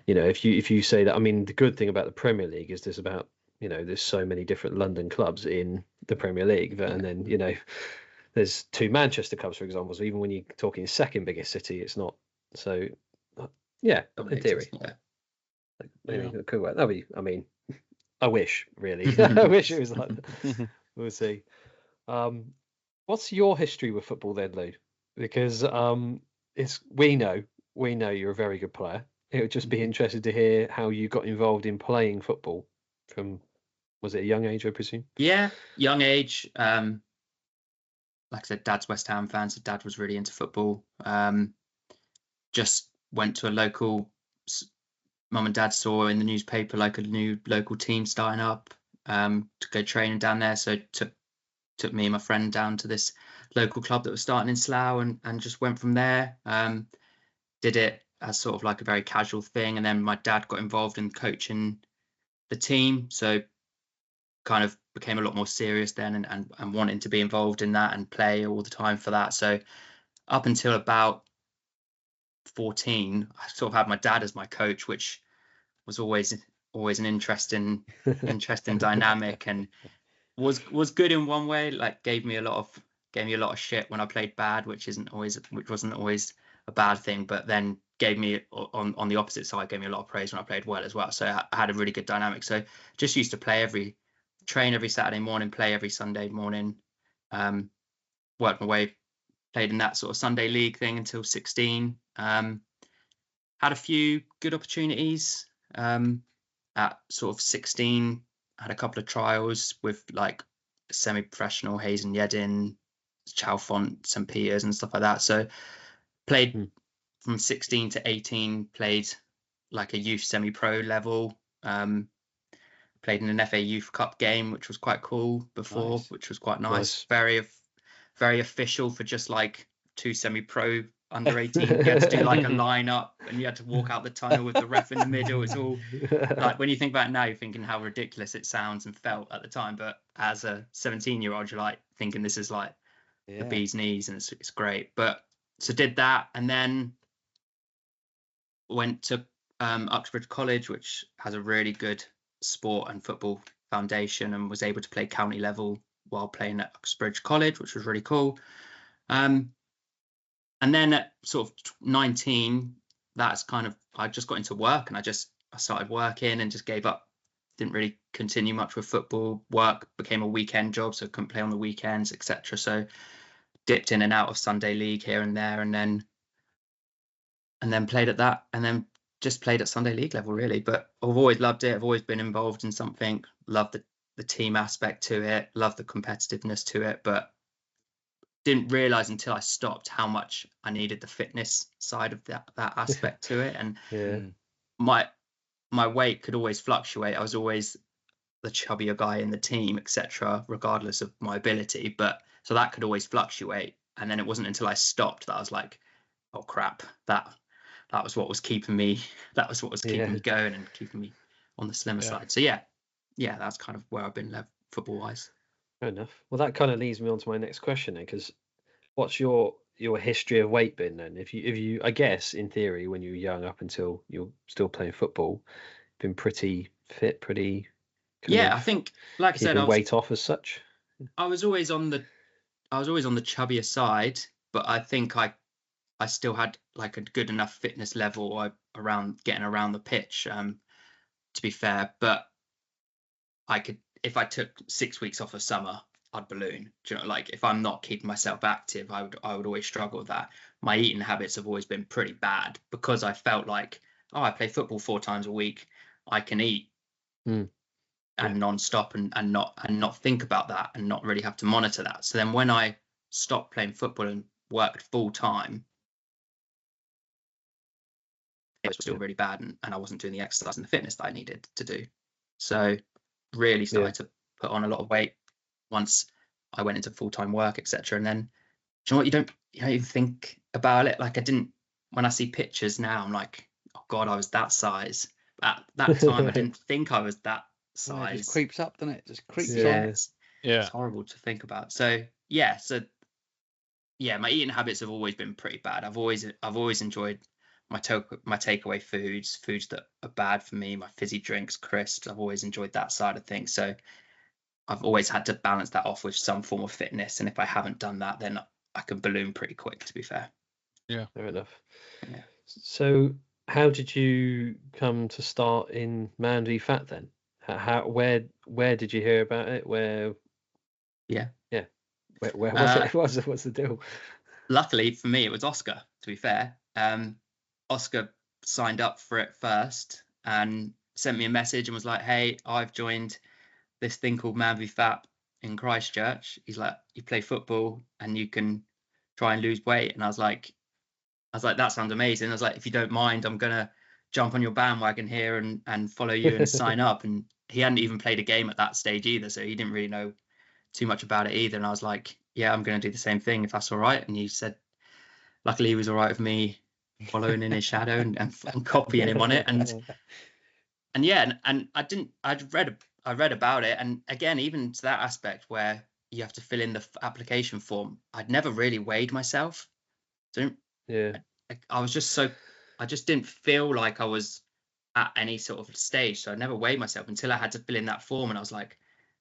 Yeah. If you say that, I mean, the good thing about the Premier League is there's so many different London clubs in the Premier League, and then there's two Manchester clubs, for example. So even when you're talking second biggest city, it's not so. In theory, cool. That'd be. I mean, I wish really. I wish it was like that. We'll see. What's your history with football then, Lou? Because we know you're a very good player. It would just be interested to hear how you got involved in playing football from, was it a young age, I presume? Yeah, young age. Like I said, Dad's West Ham fan, so Dad was really into football. Just went to a local. Mum and Dad saw in the newspaper like a new local team starting up, to go training down there. So took me and my friend down to this local club that was starting in Slough, and just went from there. Did it as sort of like a very casual thing, and then my dad got involved in coaching the team, so kind of became a lot more serious then, and wanting to be involved in that and play all the time for that. So up until about 14, I sort of had my dad as my coach, which was always an interesting dynamic, and was good in one way. Like gave me a lot of shit when I played bad, which wasn't always a bad thing, but then gave me on the opposite side, gave me a lot of praise when I played well as well. So I had a really good dynamic. So just used to train every Saturday morning, play every Sunday morning, worked my way, played in that sort of Sunday league thing until 16. Had a few good opportunities. At sort of 16, had a couple of trials with like semi-professional Hayes and Yedin, Chalfont, St. Peters and stuff like that. So played from 16 to 18, played like a youth semi-pro level. Played in an FA Youth Cup game, which was quite cool before, which was quite nice. Very, very official for just like two semi-pro under 18. You had to do like a line-up, and you had to walk out the tunnel with the ref in the middle. It's all like, when you think about it now, you're thinking how ridiculous it sounds and felt at the time. But as a 17-year-old, you're like thinking this is like the bee's knees, and it's great. But so did that, and then went to Uxbridge College, which has a really good sport and football foundation, and was able to play county level while playing at Uxbridge College, which was really cool. And then at sort of 19, that's kind of, I just got into work, and I started working and just gave up. Didn't really continue much with football. Work became a weekend job, so couldn't play on the weekends, etc. So dipped in and out of Sunday league here and there, and then played at that, and then just played at Sunday league level, really. But I've always loved it. I've always been involved in something. Loved the team aspect to it. Loved the competitiveness to it. But didn't realize until I stopped how much I needed the fitness side of that aspect to it. And my weight could always fluctuate. I was always the chubbier guy in the team, etc., regardless of my ability. But so that could always fluctuate. And then it wasn't until I stopped that I was like, oh crap, that was what was keeping me. That was what was keeping me going and keeping me on the slimmer side. So yeah, that's kind of where I've been left football wise. Fair enough. Well, that kind of leads me on to my next question then, because what's your history of weight been then? If you, I guess in theory, when you were young up until you're still playing football, been pretty fit, pretty. I think, like I said, weight off as such. I was always on the chubbier side, but I think I still had like a good enough fitness level around getting around the pitch, to be fair. But I could, if I took 6 weeks off of summer, I'd balloon. Do you know, like if I'm not keeping myself active, I would always struggle with that. My eating habits have always been pretty bad because I felt like, I play football 4 times a week, I can eat and non-stop and not think about that and not really have to monitor that. So then when I stopped playing football and worked full time, it was still really bad, and I wasn't doing the exercise and the fitness that I needed to do. So really started to put on a lot of weight once I went into full-time work, etc. And then, do you know what, you don't even think about it. Like I didn't, when I see pictures now, I'm like, oh God, I was that size. At that time, I didn't think I was that size. It just creeps up, doesn't it? Just creeps on. It's horrible to think about. So my eating habits have always been pretty bad. I've always enjoyed my takeaway foods that are bad for me, my fizzy drinks, crisps. I've always enjoyed that side of things. So I've always had to balance that off with some form of fitness. And if I haven't done that, then I can balloon pretty quick, to be fair. Yeah. Fair enough. Yeah. So how did you come to start in Man v Fat then? Where did you hear about it? Where was it? What's the deal? Luckily for me, it was Oscar, to be fair. Oscar signed up for it first and sent me a message and was like, hey, I've joined this thing called Man v Fat in Christchurch. He's like, you play football and you can try and lose weight. And I was like, that sounds amazing. I was like, if you don't mind, I'm gonna jump on your bandwagon here and follow you and sign up. And he hadn't even played a game at that stage either, so he didn't really know too much about it either. And I was like, yeah, I'm gonna do the same thing if that's all right. And he said, luckily he was all right with me following in his shadow and copying him on it. And I read about it, and again, even to that aspect where you have to fill in the application form, I'd never really weighed myself. So I just didn't feel like I was at any sort of stage. So I never weighed myself until I had to fill in that form, and I was like,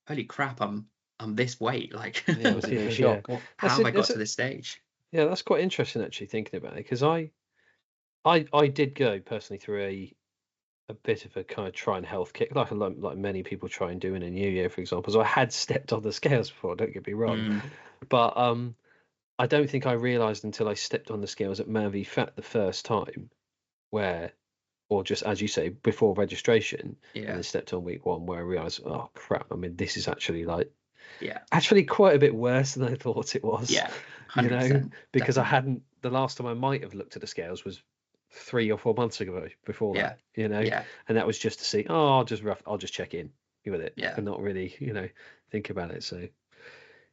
holy crap, I'm this weight. Like, it was a shock. How have I got to this stage? Yeah, that's quite interesting actually, thinking about it, because I did go personally through a bit of a kind of try and health kick, like many people try and do in a new year, for example. So I had stepped on the scales before, don't get me wrong, but I don't think I realised until I stepped on the scales at Man v Fat the first time, or just as you say, before registration, and then stepped on week 1, where I realised, oh crap, I mean, this is actually actually quite a bit worse than I thought it was. Yeah, 100%, you know, because definitely. The last time I might have looked at the scales was 3 or 4 months ago before that, you know, and that was just to see, I'll just check in with it and not really, think about it. So I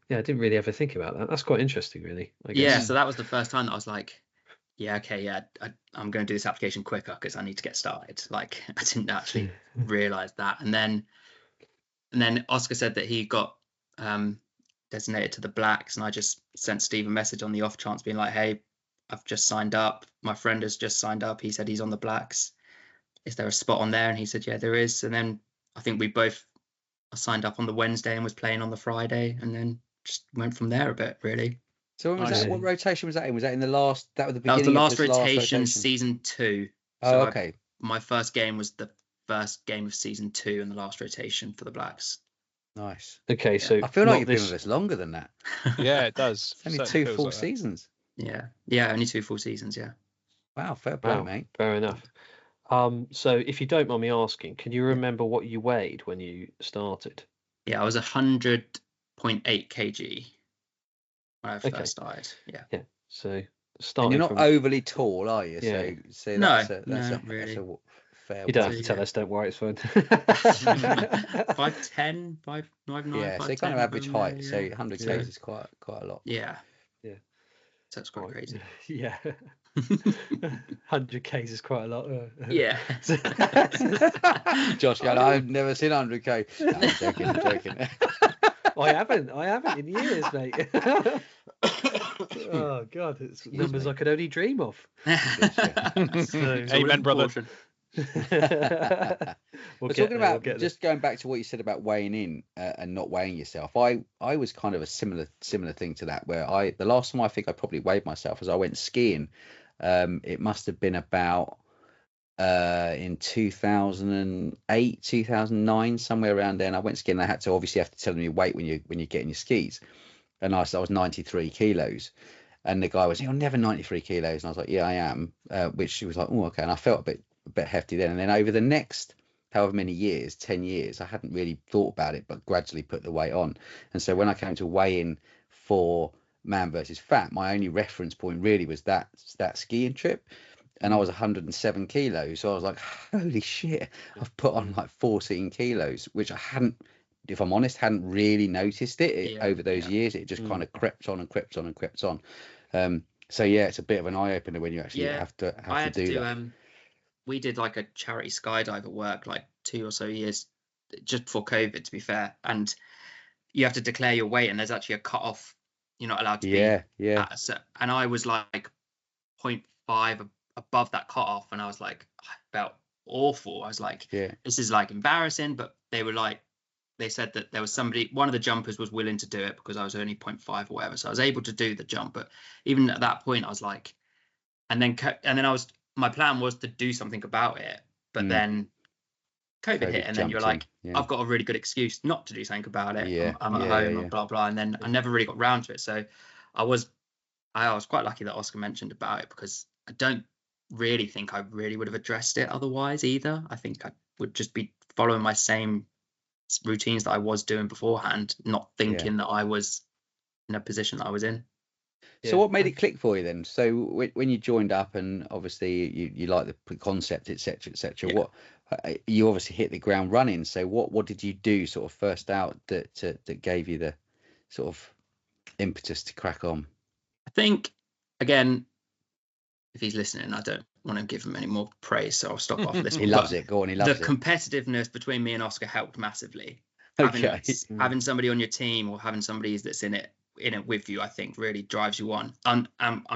didn't really ever think about that. That's quite interesting, really, I guess. So that was the first time that I was like, I'm going to do this application quicker because I need to get started. Like, I didn't actually realize that. And then Oscar said that he got designated to the Blacks, and I just sent Steve a message on the off chance being like, hey, I've just signed up. My friend has just signed up. He said he's on the Blacks. Is there a spot on there? And he said, yeah, there is. And then I think we both signed up on the Wednesday and was playing on the Friday, and then just went from there a bit, really. So when was that? What rotation was that in? Was that in the last? That was the That was beginning the of last this rotation, last rotation? season 2. Oh, So okay. My first game was the first game of season 2 in the last rotation for the Blacks. Nice. Okay, so I feel like you've been with us longer than that. Yeah, it does. It's only Certainly 2 feels full like that. seasons. Yeah, only 2 full seasons. Yeah. Wow, fair play, Wow, mate. fair enough. So if you don't mind me asking, can you remember what you weighed when you started? Yeah, I was 100.8 kg when I first started. Yeah. Yeah. So And starting you're not from, overly tall, are you? Yeah. So No, that's a not really. fair you don't have weight. to tell us, don't worry, it's fine. 5'10", 5'9", Yeah, so 5'10", kind of average around there, height. So 100 Yeah. kg is quite a lot. Yeah. Yeah. So it's quite crazy. Yeah. 100 Ks is quite a lot. Yeah. Josh going, I've never seen 100k. No, I'm joking. I haven't in years, mate. Oh God, it's numbers I could only dream of. Amen, brother. We're talking about just going back to what you said about weighing in and not weighing yourself. I was kind of a similar thing to that, where the last time I think I probably weighed myself was I went skiing. It must have been about in 2008, 2009, somewhere around there. And I went skiing. And I had to obviously tell them your weight when you get in your skis. And I was 93 kilos. And the guy was, you're never 93 kilos. And I was like, yeah, I am. Which she was like, oh, okay. And I felt a bit hefty then. And then over the next however many years, 10 years, I hadn't really thought about it, but gradually put the weight on. And so when I came to weigh in for Man versus Fat, my only reference point really was that skiing trip. And I was 107 kilos. So I was like, holy shit, I've put on like 14 kilos, which I hadn't, if I'm honest, hadn't really noticed it over those years. It just kind of crept on. So yeah, it's a bit of an eye opener when you actually have to do that. We did like a charity skydive at work like 2 or so years just before COVID, to be fair, and you have to declare your weight, and there's actually a cut off. You're not allowed to be at and I was like 0.5 above that cut off, and I was like, I felt awful. I was like, this is like embarrassing. But they said that there was one of the jumpers was willing to do it because I was only 0.5 or whatever, so I was able to do the jump. But even at that point I was like, and then my plan was to do something about it, but then COVID hit, and then you're like, I've got a really good excuse not to do something about it. I'm at home and blah blah, and then I never really got round to it. So I was quite lucky that Oscar mentioned about it, because I don't really think I really would have addressed it otherwise either. I think I would just be following my same routines that I was doing beforehand, not thinking that I was in a position that I was in. So what made it click for you then? So when you joined up, and obviously you like the concept, etc. What you obviously hit the ground running. So what did you do sort of first out that gave you the sort of impetus to crack on? I think, again, if he's listening, I don't want to give him any more praise, so I'll stop after this. He loves it. Go on, he loves it. The competitiveness between me and Oscar helped massively. Okay. Having somebody on your team, or having somebody that's in it with you, I think really drives you on. I'm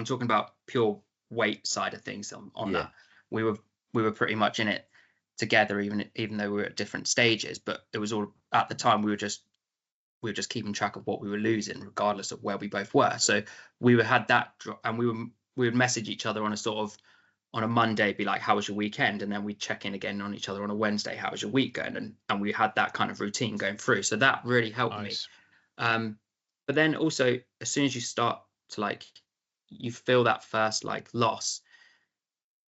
talking about pure weight side of things on that. We were pretty much in it together, even though we were at different stages, but it was all, at the time we were just keeping track of what we were losing regardless of where we both were. So we had that, and we would message each other on a Monday, be like, how was your weekend? And then we'd check in again on each other on a Wednesday, how was your week going? And we had that kind of routine going through. So that really helped me. But then also, as soon as you start to you feel that first loss,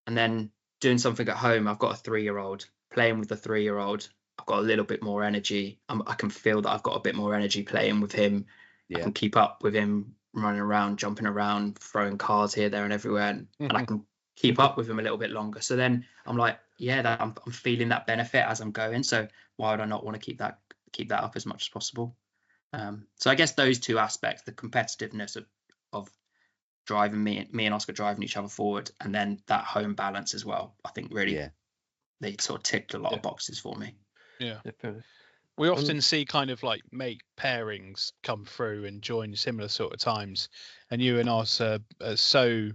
and then doing something at home, I've got a 3-year-old, playing with the 3-year-old, I've got a little bit more energy. I can feel that I've got a bit more energy playing with him. I can keep up with him, running around, jumping around, throwing cars here, there and everywhere. And I can keep up with him a little bit longer. So then I'm like, I'm feeling that benefit as I'm going. So why would I not want to keep that up as much as possible? So I guess those two aspects, the competitiveness of driving me and Oscar driving each other forward, and then that home balance as well, I think really they sort of ticked a lot of boxes for me. Yeah. We often see kind of mate pairings come through and join similar sort of times, and you and us are so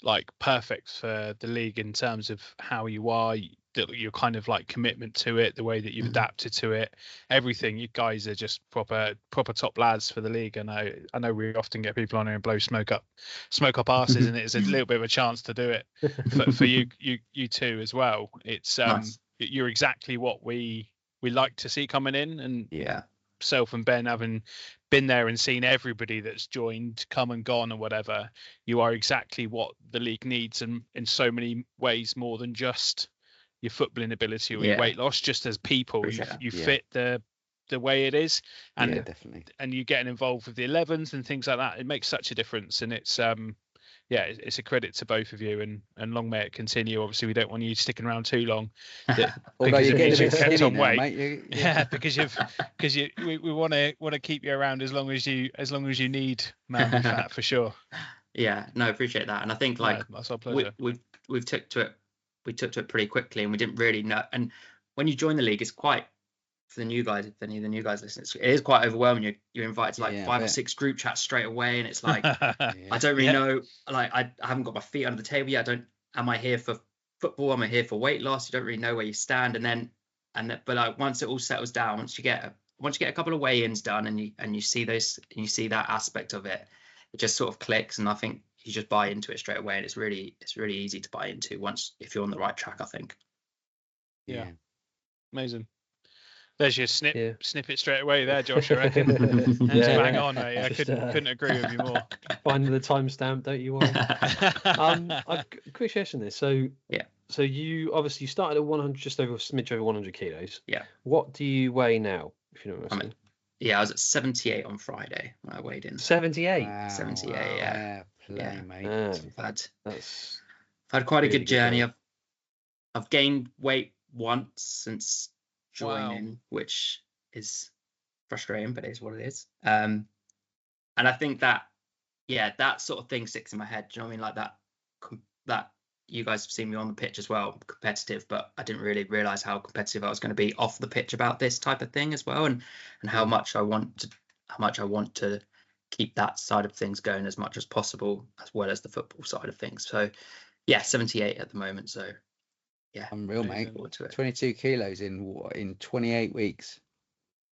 like perfect for the league in terms of how you are, your kind of like commitment to it, the way that you've adapted to it, everything. You guys are just proper top lads for the league. And I know we often get people on here and blow smoke up arses, and it's a little bit of a chance to do it for you two as well. It's Nice. You're exactly what we like to see coming in, and Yeah. Self and Ben, having been there and seen everybody that's joined come and gone or whatever, you are exactly what the league needs, and in so many ways more than just your footballing ability or your weight loss. Just as people, you fit the way it is, and definitely. And you getting involved with the 11s and things like that, it makes such a difference. And it's it's a credit to both of you, and long may it continue. Obviously, we don't want you sticking around too long. Although you're getting a bit skinny on now, weight. Mate. Because we want to keep you around as long as you need, man. Fat for sure. Yeah, no, appreciate that. And I think like that's our pleasure. we took to it pretty quickly, and we didn't really know. And when you join the league, it's quite, for the new guys, if any of the new guys listen, it is quite overwhelming. You're invited to like 5 or 6 group chats straight away, and it's like I don't really know. Like I haven't got my feet under the table yet. Am I here for football? Am I here for weight loss? You don't really know where you stand. But like once it all settles down, once you get a couple of weigh-ins done, and you see that aspect of it, it just sort of clicks. And I think you just buy into it straight away, and it's really easy to buy into if you're on the right track, I think. Yeah. Amazing. There's your snippet straight away there, Josh. I reckon. Bang on, mate. I couldn't agree with you more. Finding the timestamp, don't you worry. I've quick question this. So So you obviously started at 100, just over smidge over 100 kilos. Yeah. What do you weigh now? If you know what I'm saying. I was at 78 on Friday when I weighed in. 78. Wow, 78. Mate. I've had quite a good journey. I've gained weight once since joining, which is frustrating, but it is what it is. And I think that sort of thing sticks in my head. Do you know what I mean? Like that you guys have seen me on the pitch as well, competitive, but I didn't really realize how competitive I was going to be off the pitch about this type of thing as well, and how much I want to keep that side of things going as much as possible, as well as the football side of things. So 78 at the moment. So I'm real, mate. 22 kilos in 28 weeks.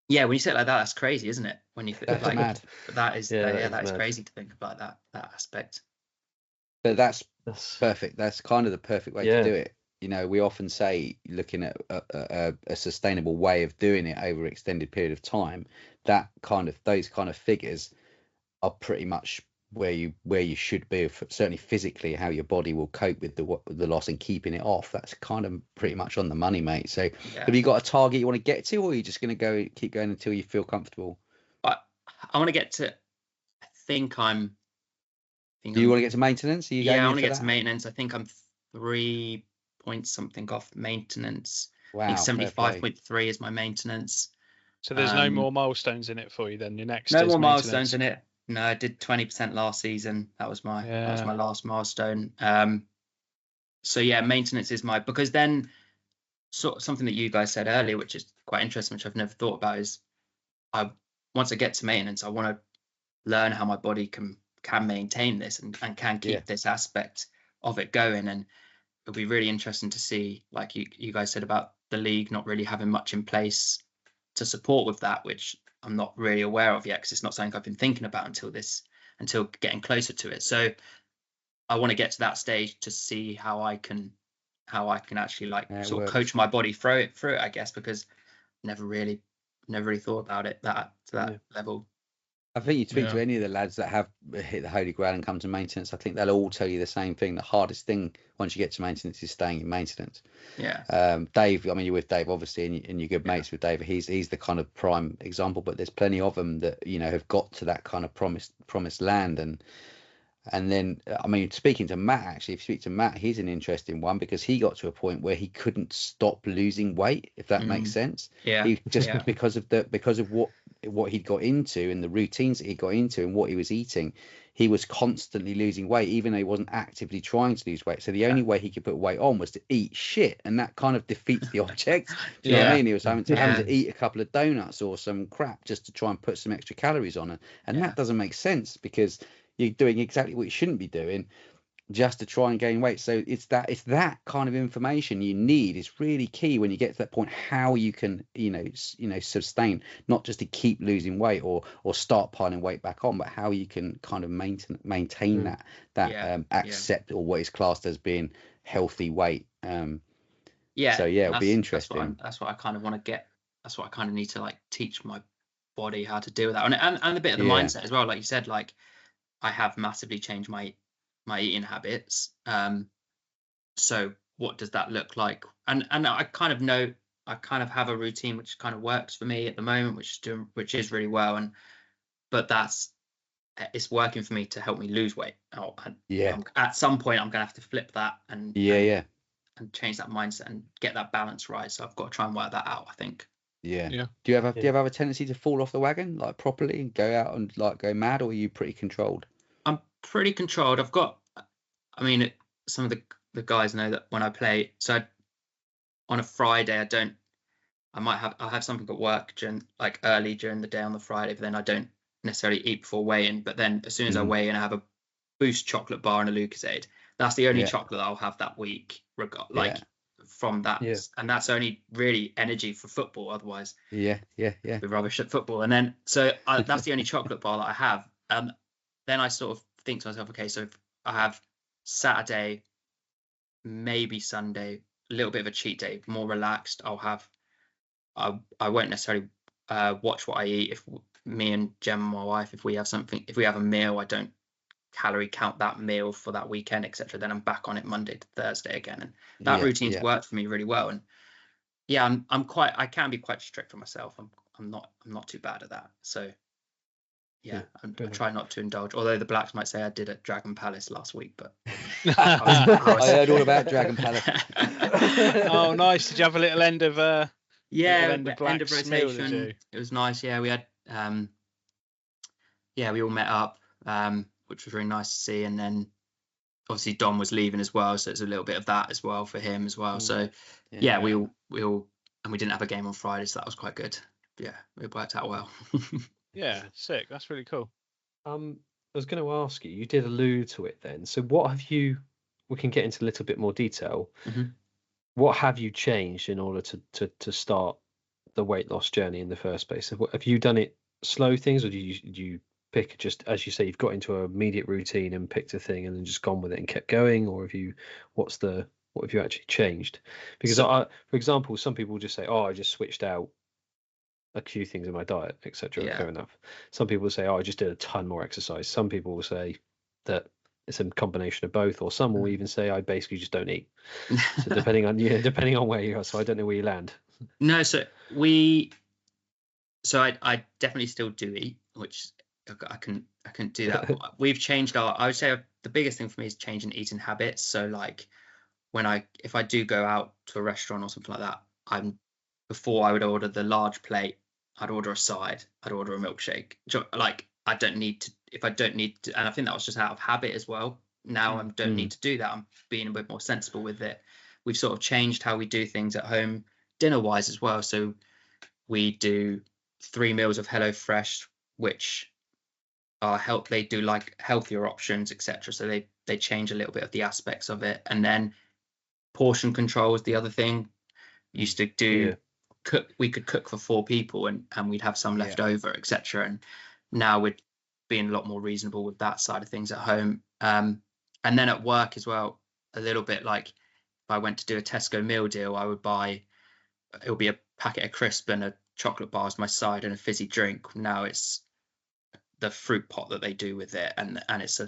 Yeah, when you say it like that, that's crazy, isn't it? When you that's like mad. That is that is crazy to think about that aspect. But that's perfect. That's kind of the perfect way to do it. You know, we often say, looking at a sustainable way of doing it over an extended period of time, those kind of figures are pretty much where you should be, certainly physically, how your body will cope with the loss and keeping it off. That's kind of pretty much on the money, mate. So have you got a target you want to get to, or are you just going to keep going until you feel comfortable? I want to get to, I think do you want to get to maintenance? I want to get to maintenance. I think I'm 3 point something off maintenance. Wow, I think 75.3 is my maintenance. So there's no more milestones in it for you then? Your next no more milestones in it. No, I did 20% last season. That was my last milestone. So maintenance is because then sort of something that you guys said earlier, which is quite interesting, which I've never thought about, is once I get to maintenance, I want to learn how my body can maintain this and can keep this aspect of it going. And it'll be really interesting to see, like you guys said about the league not really having much in place to support with that, which I'm not really aware of yet, because it's not something I've been thinking about until getting closer to it. So I want to get to that stage to see how I can actually sort of coach my body through it, I guess, because never really thought about it to that level. I think you speak to any of the lads that have hit the holy grail and come to maintenance, I think they'll all tell you the same thing. The hardest thing once you get to maintenance is staying in maintenance. Dave, I mean, you're with Dave obviously, and you're good mates with Dave. He's the kind of prime example, but there's plenty of them that, you know, have got to that kind of promised land. And then, I mean, speaking to Matt, actually, if you speak to Matt, he's an interesting one, because he got to a point where he couldn't stop losing weight, if that makes sense. He just because of what he'd got into and the routines that he got into and what he was eating, he was constantly losing weight, even though he wasn't actively trying to lose weight. So the only way he could put weight on was to eat shit, and that kind of defeats the object. Do you know what I mean? He was having to eat a couple of donuts or some crap just to try and put some extra calories on it, and that doesn't make sense, because you're doing exactly what you shouldn't be doing. just to try and gain weight. So it's that kind of information you need is really key when you get to that point, how you can sustain, not just to keep losing weight or start piling weight back on, but how you can kind of maintain that accept or what is classed as being healthy weight. So it'll be interesting. That's what I kind of want to get. That's what I kind of need to like teach my body how to deal with that, and a bit of the mindset as well. Like you said, like I have massively changed my eating habits. So what does that look like? And I kind of have a routine which kind of works for me at the moment, which is really well. But it's working for me to help me lose weight. At some point I'm gonna have to flip that and change that mindset and get that balance right. So I've got to try and work that out, I think. Yeah. Do you ever have a tendency to fall off the wagon like properly and go out and like go mad, or are you pretty controlled? I'm pretty controlled. Some of the guys know that when I play, so on a Friday I'll have something at work early during the day on the Friday, but then I don't necessarily eat before weigh-in. But then as soon as I weigh in, I have a Boost chocolate bar and a Lucozade. That's the only chocolate I'll have that week, from that. And that's only really energy for football. Otherwise, we're rubbish at football. And then that's the only chocolate bar that I have. Then I sort of think to myself, okay, so if I have Saturday, maybe Sunday, a little bit of a cheat day, more relaxed, I won't necessarily watch what I eat. If me and Jem, my wife, if we have a meal, I don't calorie count that meal for that weekend, etc. Then I'm back on it Monday to Thursday again, and that routine's worked for me really well. And I can be quite strict on myself. I'm not too bad at that. So I try not to indulge. Although the Blacks might say I did at Dragon Palace last week, but I heard all about Dragon Palace. Oh, nice! Did you have a little end of end of rotation? It was nice. Yeah, we had we all met up, which was really nice to see. And then obviously Dom was leaving as well, so it's a little bit of that as well for him as well. So we all and we didn't have a game on Friday, so that was quite good. Yeah, it worked out well. Yeah, sick. That's really cool. I was going to ask you, you did allude to it then. So what have you, we can get into a little bit more detail. Mm-hmm. What have you changed in order to start the weight loss journey in the first place? Have you done it slow things, or do you pick, just as you say, you've got into an immediate routine and picked a thing and then just gone with it and kept going? Or what have you actually changed? Because for example, some people just say, I just switched out a few things in my diet, etc. Fair enough. Some people say, I just did a ton more exercise. Some people will say that it's a combination of both, or some will even say I basically just don't eat. So depending on where you are. So I don't know where you land. No, I definitely still do eat, which I can do that. We've changed I would say the biggest thing for me is changing eating habits. So like if I do go out to a restaurant or something like that, before I would order the large plate, I'd order a side, I'd order a milkshake. Like I don't need to, if I don't need to, and I think that was just out of habit as well. Now I don't need to do that. I'm being a bit more sensible with it. We've sort of changed how we do things at home, dinner wise as well. So we do 3 meals of HelloFresh, which are they do like healthier options, etc. So they change a little bit of the aspects of it. And then portion control is the other thing. Used to do we could cook for 4 people and we'd have some left over, etc. And now we're being a lot more reasonable with that side of things at home. And then at work as well, a little bit like if I went to do a Tesco meal deal, I would buy, it'll be a packet of crisp and a chocolate bar as my side and a fizzy drink. Now it's the fruit pot that they do with it, and it's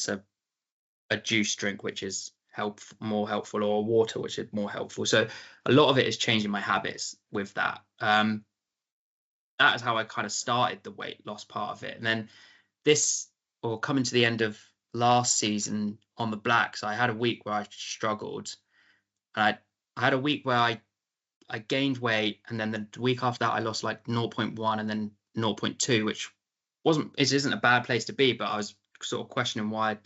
a juice drink which is more helpful, or water which is more helpful. So a lot of it is changing my habits with that. That is how I kind of started the weight loss part of it. And then coming to the end of last season on the Blacks, I had a week where I struggled, and I had a week where I gained weight, and then the week after that I lost like 0.1 and then 0.2, which isn't a bad place to be, but I was sort of questioning why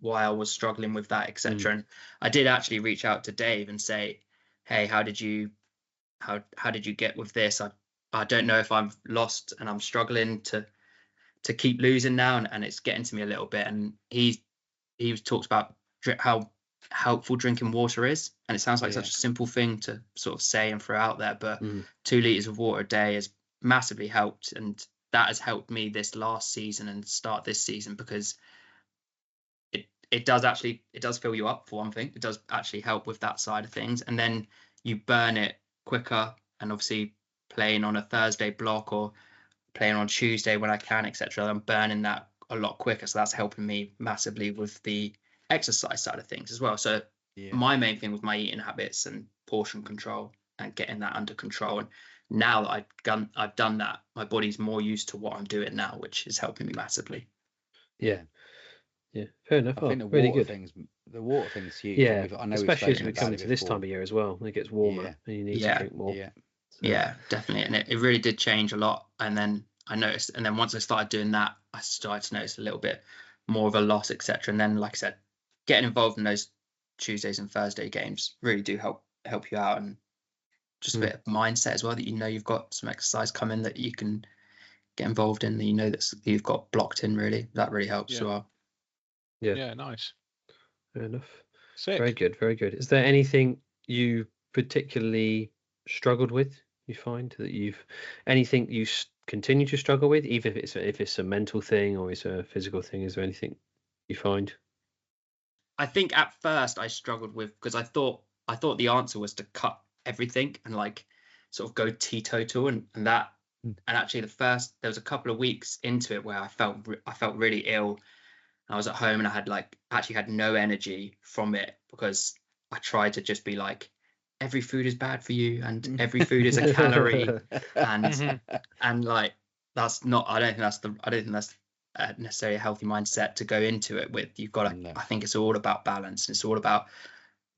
I was struggling with that, etc. And I did actually reach out to Dave and say, hey, how did you get with this? I don't know if I'm lost and I'm struggling to keep losing now, and it's getting to me a little bit. And he talked about how helpful drinking water is, and it sounds like such a simple thing to sort of say and throw out there, but 2 liters of water a day has massively helped, and that has helped me this last season and start this season, because it does fill you up, for one thing. It does actually help with that side of things, and then you burn it quicker. And obviously playing on a Thursday block or playing on Tuesday when I can, etc., I'm burning that a lot quicker, so that's helping me massively with the exercise side of things as well. So my main thing was my eating habits and portion control and getting that under control, and now that I've done that, my body's more used to what I'm doing now, which is helping me massively. Yeah, fair enough. I think the water thing's huge. Yeah, I know especially as we come to this time of year as well, when it gets warmer and you need to drink more. Yeah, definitely. And it really did change a lot. And then I noticed, and then once I started doing that, I started to notice a little bit more of a loss, etc. And then, like I said, getting involved in those Tuesdays and Thursday games really do help you out, and just a bit of mindset as well, that you've got some exercise coming that you can get involved in, that that you've got blocked in. Really, that really helps as well. Yeah, nice. Fair enough. Sick. Very good, very good. Is there anything you particularly struggled with? You find that anything you continue to struggle with, even if it's a mental thing or it's a physical thing? Is there anything you find? I think at first I struggled with, because I thought the answer was to cut everything and like sort of go teetotal, and that, and actually there was a couple of weeks into it where I felt really ill. I was at home and I had had no energy from it, because I tried to just be like, every food is bad for you and every food is a calorie, and like that's not. I don't think that's necessarily a healthy mindset to go into it with. You've got to. I think it's all about balance. It's all about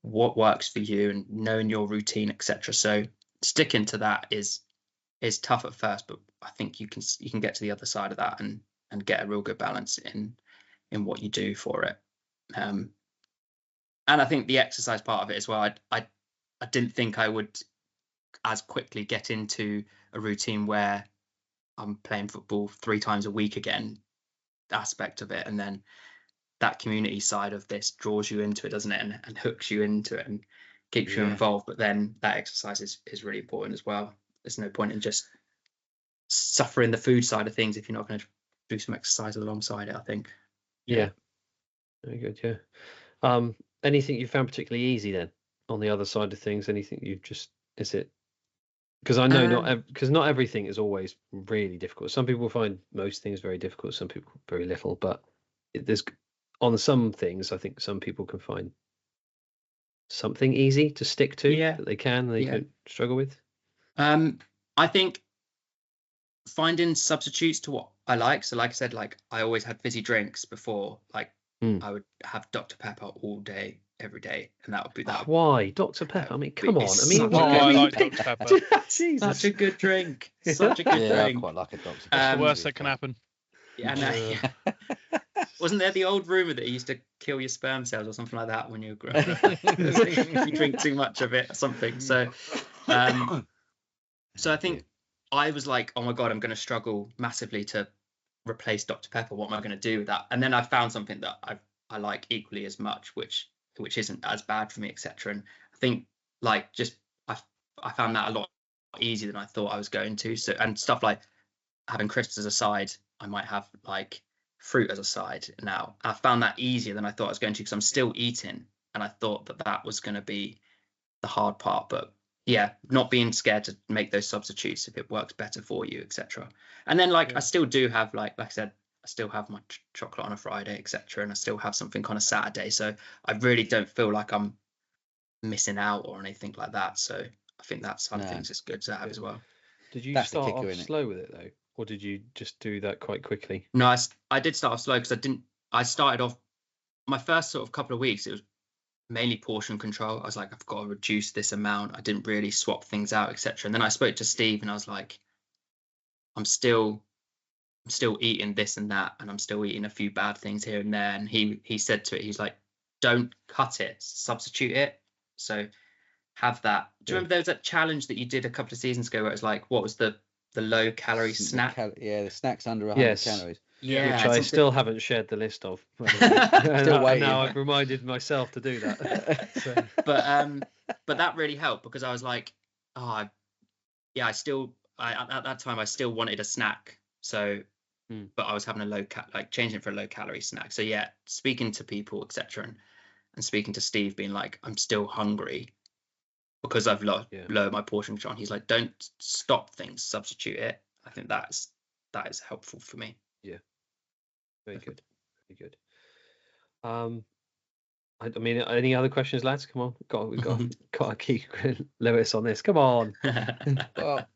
what works for you and knowing your routine, etc. So sticking to that is tough at first, but I think you can get to the other side of that and get a real good balance in what you do for it. And I think the exercise part of it as well, I didn't think I would as quickly get into a routine where I'm playing football 3 times a week again, aspect of it, and then that community side of this draws you into it, doesn't it, and hooks you into it and keeps you involved. But then that exercise is really important as well. There's no point in just suffering the food side of things if you're not going to do some exercise alongside it, I think. Yeah. Very good. Yeah. Anything you found particularly easy then on the other side of things? Anything is it? Because I know because not everything is always really difficult. Some people find most things very difficult. Some people very little. But there's on some things, I think some people can find something easy to stick to that they don't struggle with. I think finding substitutes to what I like. So like I said, like I always had fizzy drinks before. Like I would have Dr. Pepper all day, every day, and that would be that. Why Dr. Pepper? I mean, come on. I mean, I like Dr. Pepper. Jesus. Such a good drink. Such a good drink. I quite like a Dr. Pepper. It's the worst that can happen. Wasn't there the old rumor that it used to kill your sperm cells or something like that when you were growing up? If you drink too much of it or something. So I think I was like, oh my God, I'm going to struggle massively to replace Dr. Pepper. What am I going to do with that? And then I found something that I like equally as much, which isn't as bad for me, etc. And I think like just I found that a lot easier than I thought I was going to. So, and stuff like having crisps as a side, I might have like fruit as a side now. I found that easier than I thought I was going to, because I'm still eating, and I thought that was going to be the hard part. But yeah, not being scared to make those substitutes if it works better for you, etc. And then like I still do have like I said, I still have my chocolate on a Friday, etc. And I still have something on a Saturday. So I really don't feel like I'm missing out or anything like that. So I think that side of things is good to have as well. Did you start off slow with it though, or did you just do that quite quickly? No, I did start off slow, because I started off my first sort of couple of weeks, it was mainly portion control. I was like, I've got to reduce this amount. I didn't really swap things out, etc. And then I spoke to Steve and I was like, I'm still eating this and that, and I'm still eating a few bad things here and there. And he said to it, he's like, don't cut it, substitute it. So have that. Do you remember there was that challenge that you did a couple of seasons ago where it was like, what was the low calorie snack? The snacks under 100 calories. Yeah, which I still haven't shared the list of. Still waiting. Now I've reminded myself to do that. So. But that really helped, because I was like, oh, yeah, at that time I still wanted a snack. So, but I was having changing it for a low calorie snack. So yeah, speaking to people, etc., and speaking to Steve, being like, I'm still hungry because I've lowered my portion control. He's like, don't stop things, substitute it. I think that is helpful for me. Yeah, very good, very good. I mean, any other questions, lads? Come on, we've got to keep Lewis on this. Come on. Well,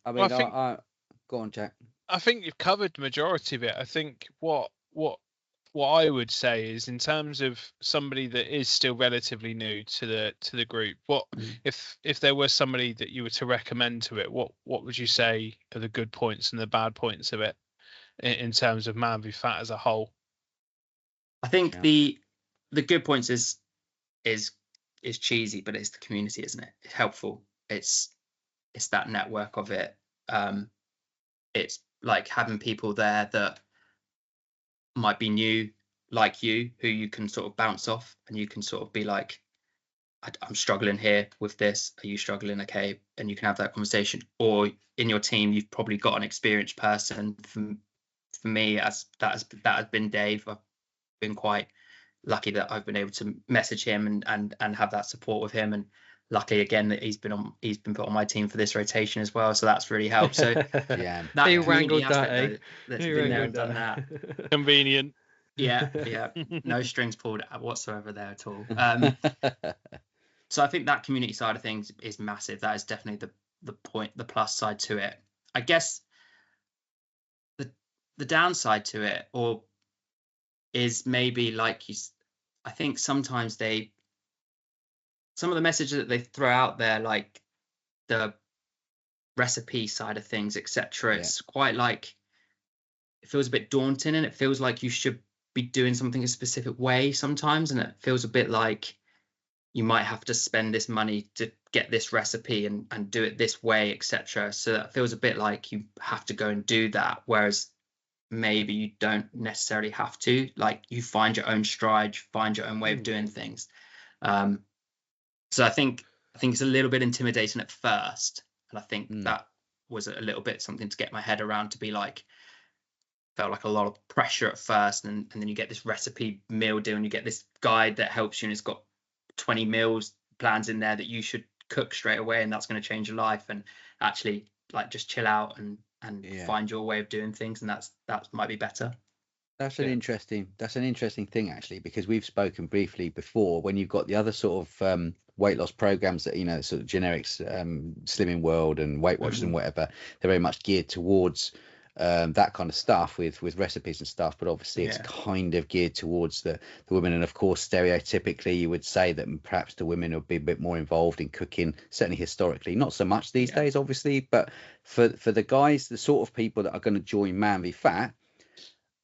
I mean, go on, Jack. I think you've covered the majority of it. I think what I would say is, in terms of somebody that is still relatively new to the group, what if there was somebody that you were to recommend to it, what would you say are the good points and the bad points of it in terms of Man v Fat as a whole? I think the good points is cheesy, but it's the community, isn't it? It's helpful. It's that network of it. It's like having people there that might be new like you, who you can sort of bounce off, and you can sort of be like, I'm struggling here with this. Are you struggling? Okay. And you can have that conversation. Or in your team, you've probably got an experienced person. For me, as that has been Dave. I've been quite lucky that I've been able to message him and have that support with him, and lucky again that he's been put on my team for this rotation as well, so that's really helped. So yeah, that he wrangled that, that's been there and done that. Convenient. Yeah, no strings pulled whatsoever there at all. So I think that community side of things is massive. That is definitely the plus side to it. I guess the downside to it, or is maybe like I think sometimes some of the messages that they throw out there, like the recipe side of things, etc. It's quite like, it feels a bit daunting, and it feels like you should be doing something a specific way sometimes, and it feels a bit like you might have to spend this money to get this recipe and do it this way, etc. So that feels a bit like you have to go and do that, whereas maybe you don't necessarily have to. Like, you find your own stride, you find your own way of doing things. So I think it's a little bit intimidating at first, and I think that was a little bit something to get my head around, to be like, felt like a lot of pressure at first, and then you get this recipe meal deal, and you get this guide that helps you, and it's got 20 meals plans in there that you should cook straight away, and that's going to change your life. And actually, like, just chill out and find your way of doing things, and that might be better. That's an interesting thing, actually, because we've spoken briefly before, when you've got the other sort of weight loss programs that, sort of generics, Slimming World and Weight Watchers and whatever, they're very much geared towards that kind of stuff with recipes and stuff, but obviously it's kind of geared towards the women. And of course, stereotypically, you would say that perhaps the women would be a bit more involved in cooking, certainly historically, not so much these days, obviously, but for the guys, the sort of people that are going to join Man v Fat,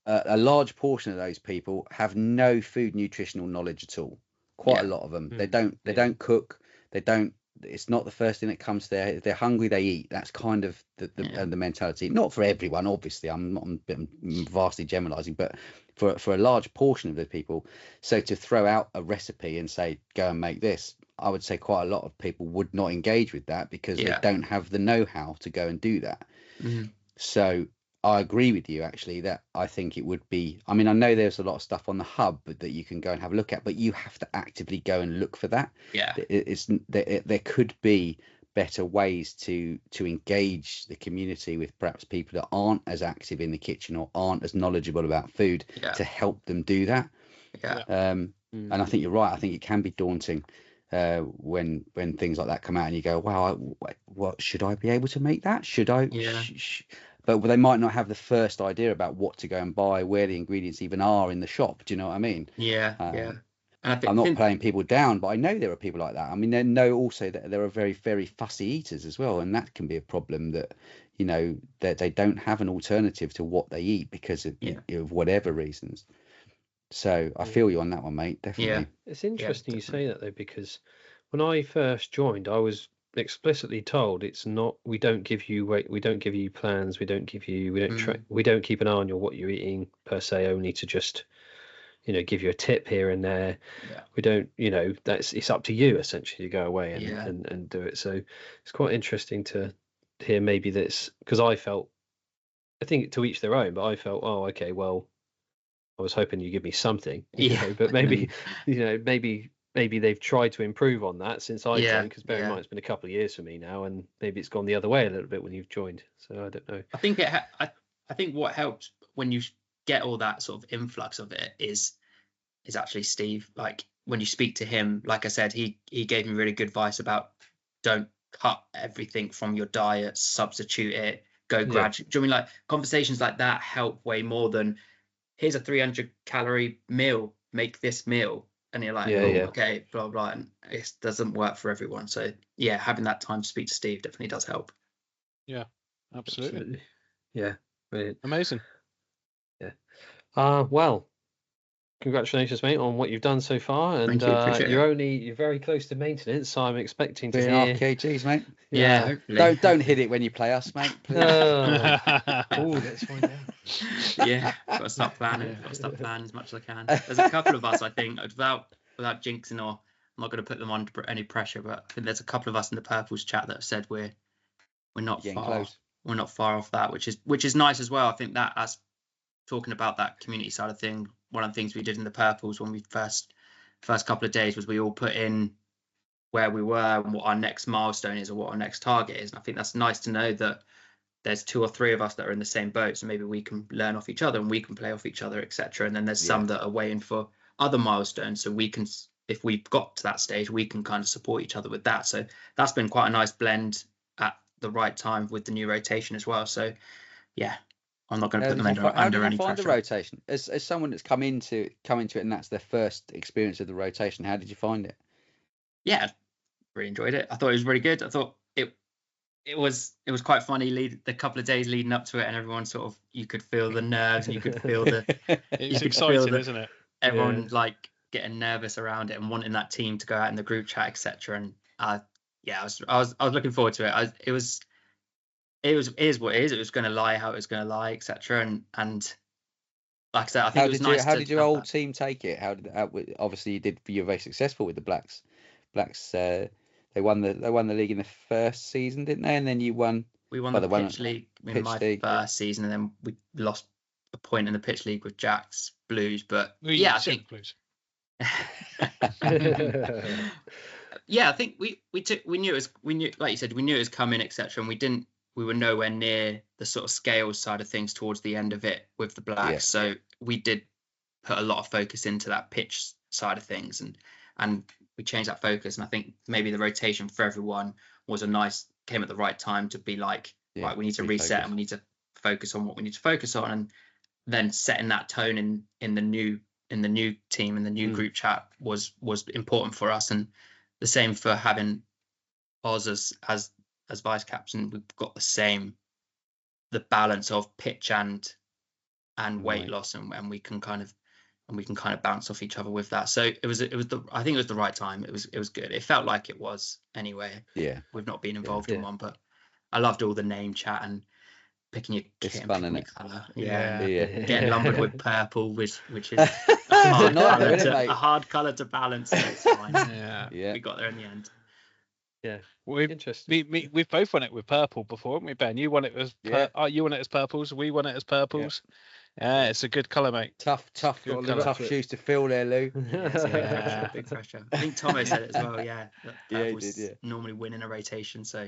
a large portion of those people have no food nutritional knowledge at all. Quite a lot of them. They don't cook. It's not the first thing that comes to if they're hungry, they eat. That's kind of the mentality. Not for everyone, obviously. I'm vastly generalizing, but for a large portion of the people. So to throw out a recipe and say, go and make this, I would say quite a lot of people would not engage with that, because they don't have the know-how to go and do that. So I agree with you, actually, that I think it would be, I mean, I know there's a lot of stuff on the hub that you can go and have a look at, but you have to actively go and look for that. There could be better ways to engage the community with perhaps people that aren't as active in the kitchen or aren't as knowledgeable about food, to help them do that. And I think you're right. I think it can be daunting when things like that come out, and you go, wow, what should I be able to make that? Should I? But they might not have the first idea about what to go and buy, where the ingredients even are in the shop. Do you know what I mean? And I'm not playing people down, but I know there are people like that. I mean, they know also that there are very, very fussy eaters as well, and that can be a problem, that that they don't have an alternative to what they eat because of whatever reasons. So I feel you on that one, mate. Definitely. It's interesting you say that, though, because when I first joined, I was explicitly told it's not. We don't give you we don't give you plans. We don't keep an eye on what you're eating per se, only to just give you a tip here and there. Yeah. We don't, it's up to you essentially to go away and do it. So it's quite interesting to hear maybe this, because I think to each their own, but I felt, oh, okay, well, I was hoping you give me something, but maybe, maybe they've tried to improve on that since I joined, because bear in mind it's been a couple of years for me now, and maybe it's gone the other way a little bit when you've joined. So I don't know. I think I think what helped when you get all that sort of influx of it is actually Steve. Like when you speak to him, like I said, he gave me really good advice about don't cut everything from your diet, substitute it, go gradually. Do you know what I mean? Like conversations like that help way more than here's a 300 calorie meal, make this meal. And you're like, okay, blah, blah. And it doesn't work for everyone. So yeah, having that time to speak to Steve definitely does help. Yeah, absolutely. Yeah. Brilliant. Amazing. Yeah. Well, congratulations, mate, on what you've done so far. And you're very close to maintenance, so I'm expecting to hear kgs, mate. Yeah. Hopefully. Don't hit it when you play us, mate. Please. Let's find out. Yeah, got to start planning. Got to start planning as much as I can. There's a couple of us, I think, without jinxing, or I'm not going to put them under any pressure, but I think there's a couple of us in the Purples chat that have said we're not far. Close. We're not far off that, which is nice as well. I think that, as talking about that community side of thing, one of the things we did in the Purples when we first couple of days was we all put in where we were and what our next milestone is or what our next target is. And I think that's nice to know that there's 2 or 3 of us that are in the same boat, so maybe we can learn off each other and we can play off each other, etc. And then there's some that are waiting for other milestones, so we can, if we've got to that stage, we can kind of support each other with that. So that's been quite a nice blend at the right time with the new rotation as well. So yeah, I'm not going to put them under any pressure. How did you find the rotation? As someone that's come into it and that's their first experience of the rotation, how did you find it? Yeah, really enjoyed it. I thought it was really good. I thought it was quite funny the couple of days leading up to it, and everyone sort of, you could feel the nerves and you could feel the it's exciting, isn't it? Everyone like getting nervous around it and wanting that team to go out in the group chat, etc. And I was looking forward to it. It is what it is. It was going to lie how it was going to lie, etc. And like I said, I think it was nice. How did your old team take it? Obviously you're very successful with the Blacks. They won the league in the first season, didn't they? And then you won. We won the pitch league in my first season, and then we lost a point in the pitch league with Jack's Blues. But I think Blues. Yeah, I think we knew like you said, we knew it was coming, etc. And we were nowhere near the sort of scales side of things towards the end of it with the Blacks. Yeah. So we did put a lot of focus into that pitch side of things, and we changed that focus. And I think maybe the rotation for everyone came at the right time to be like, right, we need to reset and we need to focus on what we need to focus on. And then setting that tone in the new team, in the new group chat was important for us. And the same for having Oz as vice captain. We've got the balance of pitch and weight loss, and we can kind of bounce off each other with that. So I think it was the right time. It was good. It felt like it was anyway. Yeah. We've not been involved in one, but I loved all the name chat and picking your kit and picking your colour. Yeah. Getting lumbered with purple, which is a hard colour to balance. So it's fine. We got there in the end. Yeah, interesting. We've both won it with purple before, haven't we, Ben? You won it as you won it as purples. We won it as purples. Yeah, it's a good colour, mate. Tough shoes to fill there, Lou. Big pressure. I think Tomo said it as well. Yeah, purples normally win in a rotation. So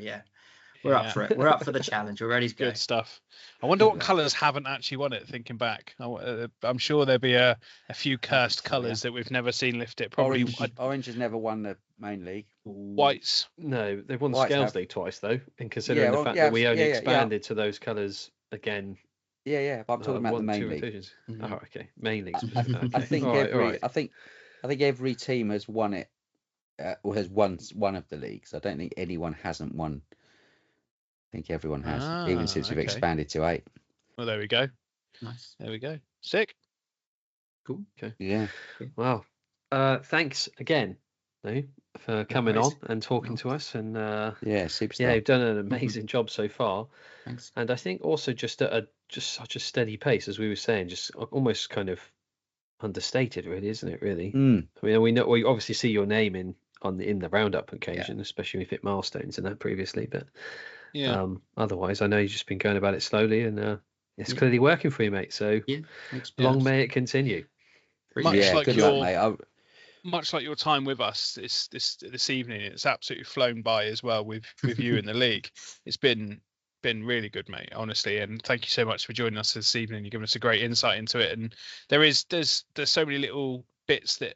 we're up for it. We're up for the challenge. We're ready to go. Good stuff. I wonder what colours haven't actually won it. Thinking back, I'm sure there'll be a few cursed colours that we've never seen lift it. Probably orange has never won the main league. Whites. No, they've won the Scales League twice though. And considering the fact that we only expanded to those colours again. Yeah. But I'm talking about the main league. Oh, okay. Main leagues. I think every team has won it, or has won one of the leagues. I don't think anyone hasn't won. I think everyone has, even since we've expanded to 8. Well, there we go. Nice. There we go. Sick. Cool. Okay. Yeah. Wow. Thanks again. No. for coming on and talking to us. And superstar. you've done an amazing job so far. Thanks. And I think also just at just such a steady pace, as we were saying, just almost kind of understated, really, isn't it? Really. I mean, we obviously see your name in the roundup occasion, especially if it milestones and that previously. But otherwise, I know you've just been going about it slowly, and it's clearly working for you, mate. So long may it continue. Much like your time with us this evening, it's absolutely flown by as well with you in the league. It's been really good, mate, honestly, and thank you so much for joining us this evening. You've given us a great insight into it, and there's so many little bits that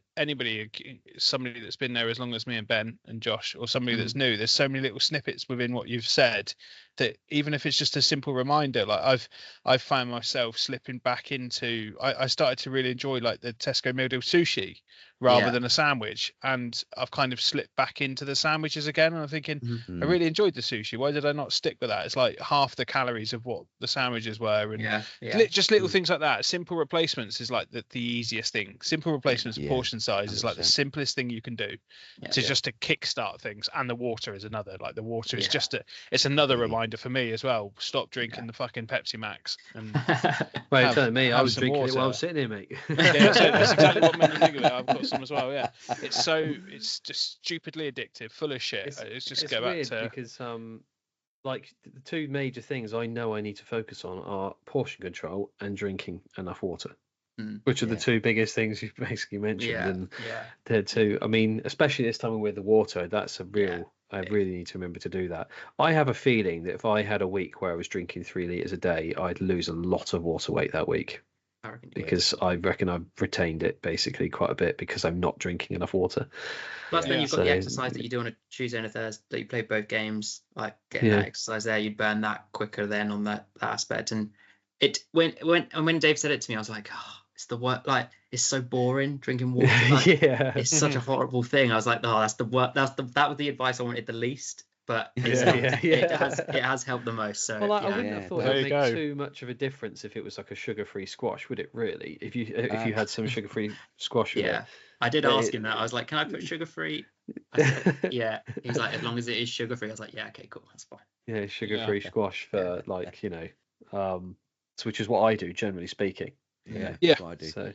somebody that's been there as long as me and Ben and Josh, or somebody that's new, there's so many little snippets within what you've said that even if it's just a simple reminder, like I've found myself slipping back into, I started to really enjoy like the Tesco meal deal sushi rather than a sandwich, and I've kind of slipped back into the sandwiches again, and I'm thinking I really enjoyed the sushi, why did I not stick with that? It's like half the calories of what the sandwiches were, and just little things like that. Simple replacements is like the easiest thing. Simple replacements portion size 100%. Is like the simplest thing you can do just to kickstart things. And the water is another, like the water is it's another reminder for me as well. Stop drinking the fucking Pepsi Max. And well, you're telling me I was drinking water. It while I was sitting here, mate. So that's exactly what made me think of it. I've got some as well. Yeah, it's just stupidly addictive, full of shit. It's just go back to because like the two major things I know I need to focus on are portion control and drinking enough water. Which are the two biggest things you've basically mentioned, and they're two. I mean, especially this time with the water, that's a real. I really need to remember to do that. I have a feeling that if I had a week where I was drinking 3 liters a day, I'd lose a lot of water weight that week, because I reckon I've retained it basically quite a bit because I'm not drinking enough water. Plus, then you've got the exercise that you do on a Tuesday and a Thursday. That you play both games, like getting that exercise there, you'd burn that quicker then on that aspect. And it when Dave said it to me, I was like, oh, it's the work. Like, it's so boring drinking water. Like, it's such a horrible thing. I was like, oh, that's the work. That was the advice I wanted the least. But it has helped the most. So I wouldn't have thought it would make too much of a difference if it was like a sugar-free squash, would it? Really, if you had some sugar-free squash with it. I did ask him that. I was like, can I put sugar-free? I said, yeah. He's like, as long as it is sugar-free. I was like, yeah, okay, cool, that's fine. Yeah, sugar-free squash for which is what I do generally speaking. What I do. So,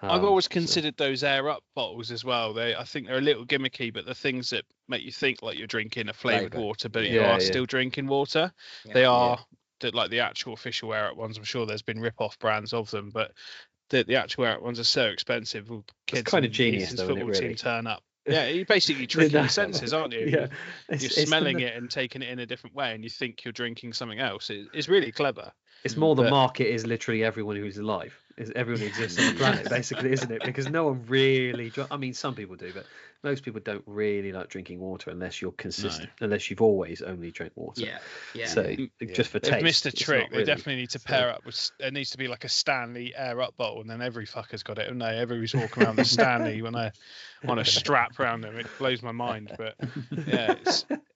I've always considered those air up bottles as well. I think they're a little gimmicky, but the things that make you think like you're drinking a flavored water, but you are still drinking water. They are like the actual official air up ones. I'm sure there's been rip-off brands of them, but the actual air up ones are so expensive. Kids, it's kind of genius, though, football really? team turn up. Yeah, you're basically tricking your senses, aren't you? Yeah. You're smelling it and taking it in a different way, and you think you're drinking something else. It's really clever. It's more the market is literally everyone who's alive. Is everyone who exists on the planet, basically, isn't it? Because no one really. I mean, some people do, but most people don't really like drinking water unless you're consistent, unless you've always only drank water. Yeah. So just for taste, they've missed a trick. They really, definitely need to pair up with. There needs to be like a Stanley air up bottle, and then every fucker's got it, and everybody's walking around the Stanley on a strap around them. It blows my mind, but yeah,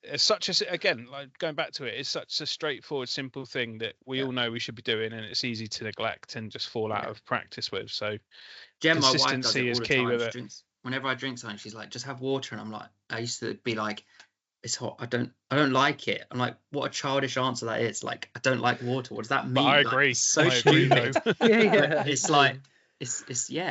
it's such a, again, like going back to it, it's such a straightforward, simple thing that we all know we should be doing, and it's easy to neglect and just fall out of practice with. So Jen, my wife, does it is all the key time. with it. Whenever I drink something, she's like, just have water, and I'm like, I used to be like, it's hot, I don't like it. I'm like, what a childish answer that is. Like, I don't like water, what does that mean? But I like, agree. It's so stupid. It's like it's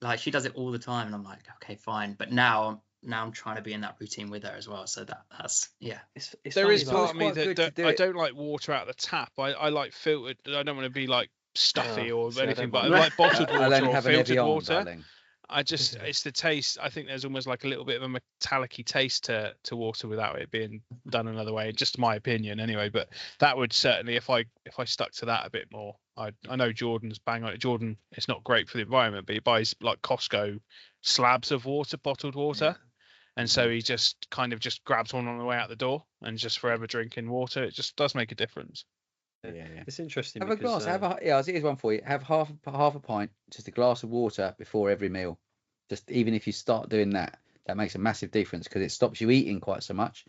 like she does it all the time, and I'm like, okay, fine. But now I'm trying to be in that routine with her as well. So that's It's there is part of me that I don't like water out of the tap. I like filtered. I don't want to be like stuffy or anything, but I like bottled water or filtered water. Darling. It's the taste. I think there's almost like a little bit of a metallic-y taste to water without it being done another way. Just my opinion, anyway. But that would certainly, if I stuck to that a bit more, I know Jordan's bang on it. Jordan, it's not great for the environment, but he buys like Costco slabs of water, bottled water, and so he just kind of just grabs one on the way out the door and just forever drinking water. It just does make a difference. Yeah. It's interesting. Have a glass. Here's one for you. Have half a pint, just a glass of water before every meal. Just even if you start doing that, that makes a massive difference because it stops you eating quite so much.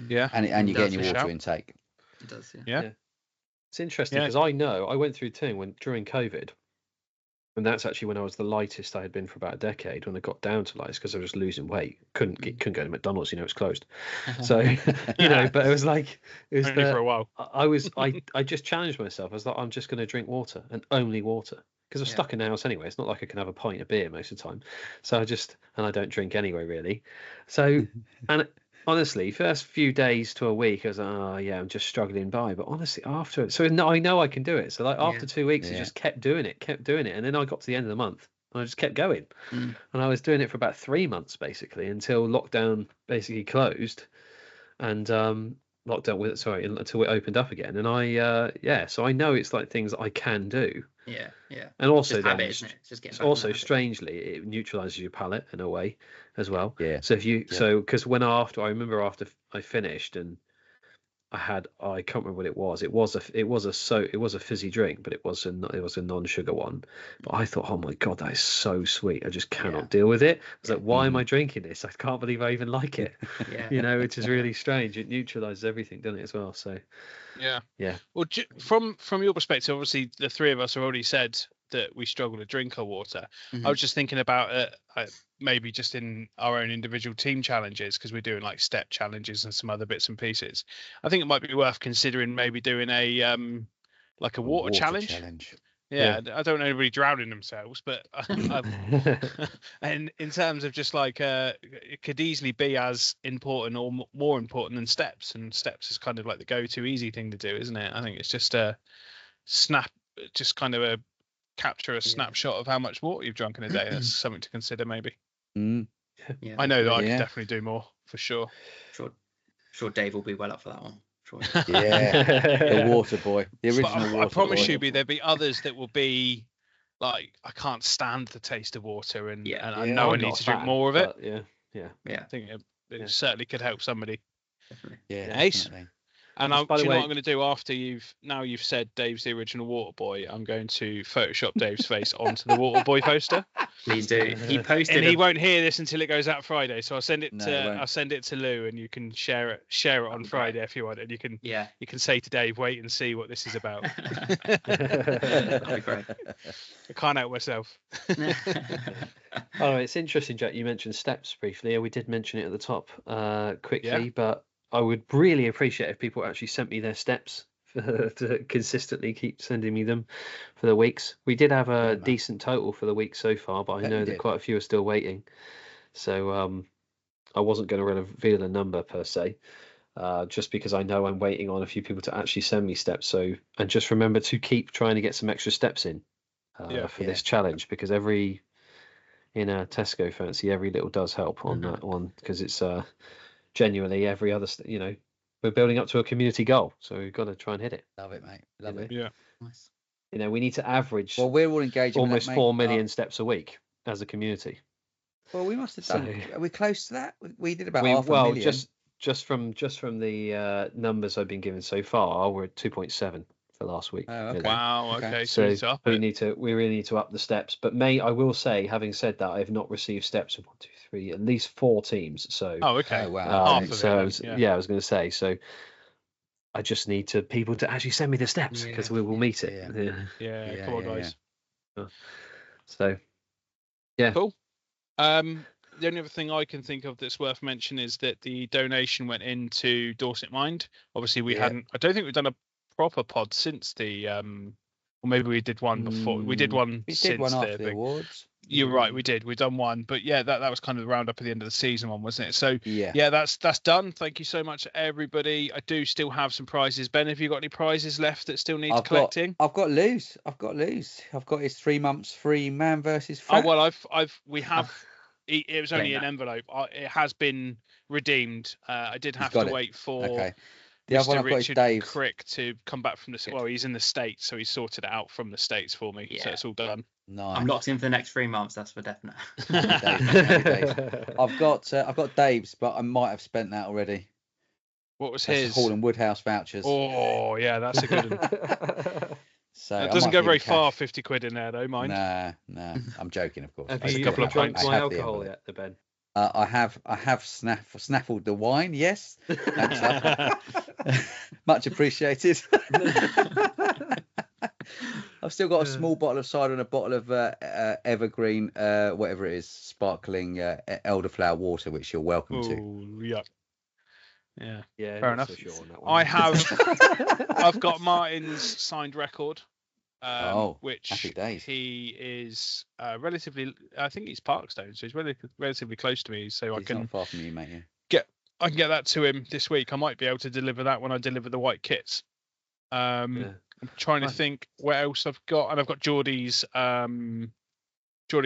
Yeah, and you're getting your water intake. It does. Yeah. It's interesting because I know I went through during COVID. And that's actually when I was the lightest I had been for about a decade. When I got down to lightest, because I was just losing weight, couldn't go to McDonald's, it's closed. So but it was like only for a while. I just challenged myself. I was like, I'm just going to drink water and only water, because I'm stuck in the house anyway. It's not like I can have a pint of beer most of the time. So I don't drink anyway, really. So and honestly, first few days to a week, I was like, oh yeah, I'm just struggling by. But honestly, after so I know I can do it. So like after 2 weeks, I just kept doing it, and then I got to the end of the month, and I just kept going, and I was doing it for about 3 months basically, until lockdown basically closed, and until it opened up again, and so I know it's like things that I can do. Yeah. And also just then, habit, isn't it? Just getting back also in the habit. strangely, it neutralizes your palate in a way as well. Yeah. So if you because I remember after I finished, and I can't remember what it was. It was a fizzy drink, but it was a non-sugar one. But I thought, oh my god, that is so sweet. I just cannot deal with it. I was like, why am I drinking this? I can't believe I even like it. Which is really strange. It neutralizes everything, doesn't it, as well? So yeah. Well, from your perspective, obviously the three of us have already said that we struggle to drink our water. I was just thinking about it, maybe just in our own individual team challenges, because we're doing like step challenges and some other bits and pieces. I think it might be worth considering maybe doing a like a water challenge. Yeah, I don't know anybody drowning themselves, but and in terms of just like it could easily be as important or more important than steps, and steps is kind of like the go-to easy thing to do, isn't it? I think it's just a capture a snapshot of how much water you've drunk in a day. That's something to consider, maybe. Yeah, I know that I could definitely do more, for sure. Sure Dave will be well up for that one. Sure. The water boy, the original water I promise boy. you, there'll be others that will be like, I can't stand the taste of water, and I know I need to drink more of it. I think it certainly could help somebody. Definitely. Yeah, nice. definitely. And do you know what I'm going to do after you've said Dave's the original water boy? I'm going to Photoshop Dave's face onto the water boy poster. Please do. He posted, and he won't hear this until it goes out Friday. So I'll send it to Lou, and you can share it on Friday if you want, and you can say to Dave, wait and see what this is about. That'd be great. I can't help myself. Oh, it's interesting, Jack. You mentioned steps briefly. We did mention it at the top quickly, but I would really appreciate if people actually sent me their steps to consistently keep sending me them for the weeks. We did have a decent total for the week so far, but I know that quite a few are still waiting. So I wasn't going to reveal a number per se, just because I know I'm waiting on a few people to actually send me steps. So, and just remember to keep trying to get some extra steps in for this challenge, because in a Tesco fancy, every little does help on that one, because it's genuinely every other, we're building up to a community goal, so we've got to try and hit it. Love it, mate. Love it. Yeah. Nice. We need to average. Well, we're all engaging almost with that, 4 million steps a week as a community. Well, we must have done. Are we close to that? We did about half a million. Just from the numbers I've been given so far, we're at 2.7 for last week. Oh, okay. Wow. Okay. So it's up we really need to up the steps. But I will say, having said that, I've not received steps of 1, 2, 3, at least 4 teams. So okay. Oh, wow. Half of so it, I was going to say, so I just need people to actually send me the steps, because we will meet it. Yeah. Come on, guys. So cool. The only other thing I can think of that's worth mentioning is that the donation went into Dorset Mind. Obviously, I don't think we've done a proper pod since the or maybe we did one before. We did one after the awards. You're right, we did. We've done one, but that was kind of the roundup at the end of the season one, wasn't it? So that's done. Thank you so much, everybody. I do still have some prizes. Ben, have you got any prizes left that still need collecting? I've got Lou's. I've got his 3 months free man versus fat. Oh well, we have. It was only an envelope. It has been redeemed. I did have to wait for the other one I've got is Dave Crick to come back from the. Well, he's in the States, so he sorted it out from the States for me. So it's all done. Nice. I'm locked in for the next 3 months. That's for definite. I've got Dave's, but I might have spent that already. What was his? Hall and Woodhouse vouchers. Oh yeah, that's a good one. So it doesn't go very far, 50 quid in there though, mind. Nah. I'm joking, of course. Have you drunk my alcohol yet, Ben? I have snaffled the wine. Yes, thanks. Much appreciated. I've still got a small bottle of cider and a bottle of evergreen, whatever it is, sparkling elderflower water, which you're welcome to. Yuck. Yeah, fair enough. So sure on that one. I have, I've got Martin's signed record, which happy days. he is relatively. I think he's Parkstone, so he's relatively close to me. So He's not far from you, mate. I can get that to him this week. I might be able to deliver that when I deliver the white kits. I'm trying to think what else I've got, and I've got Geordie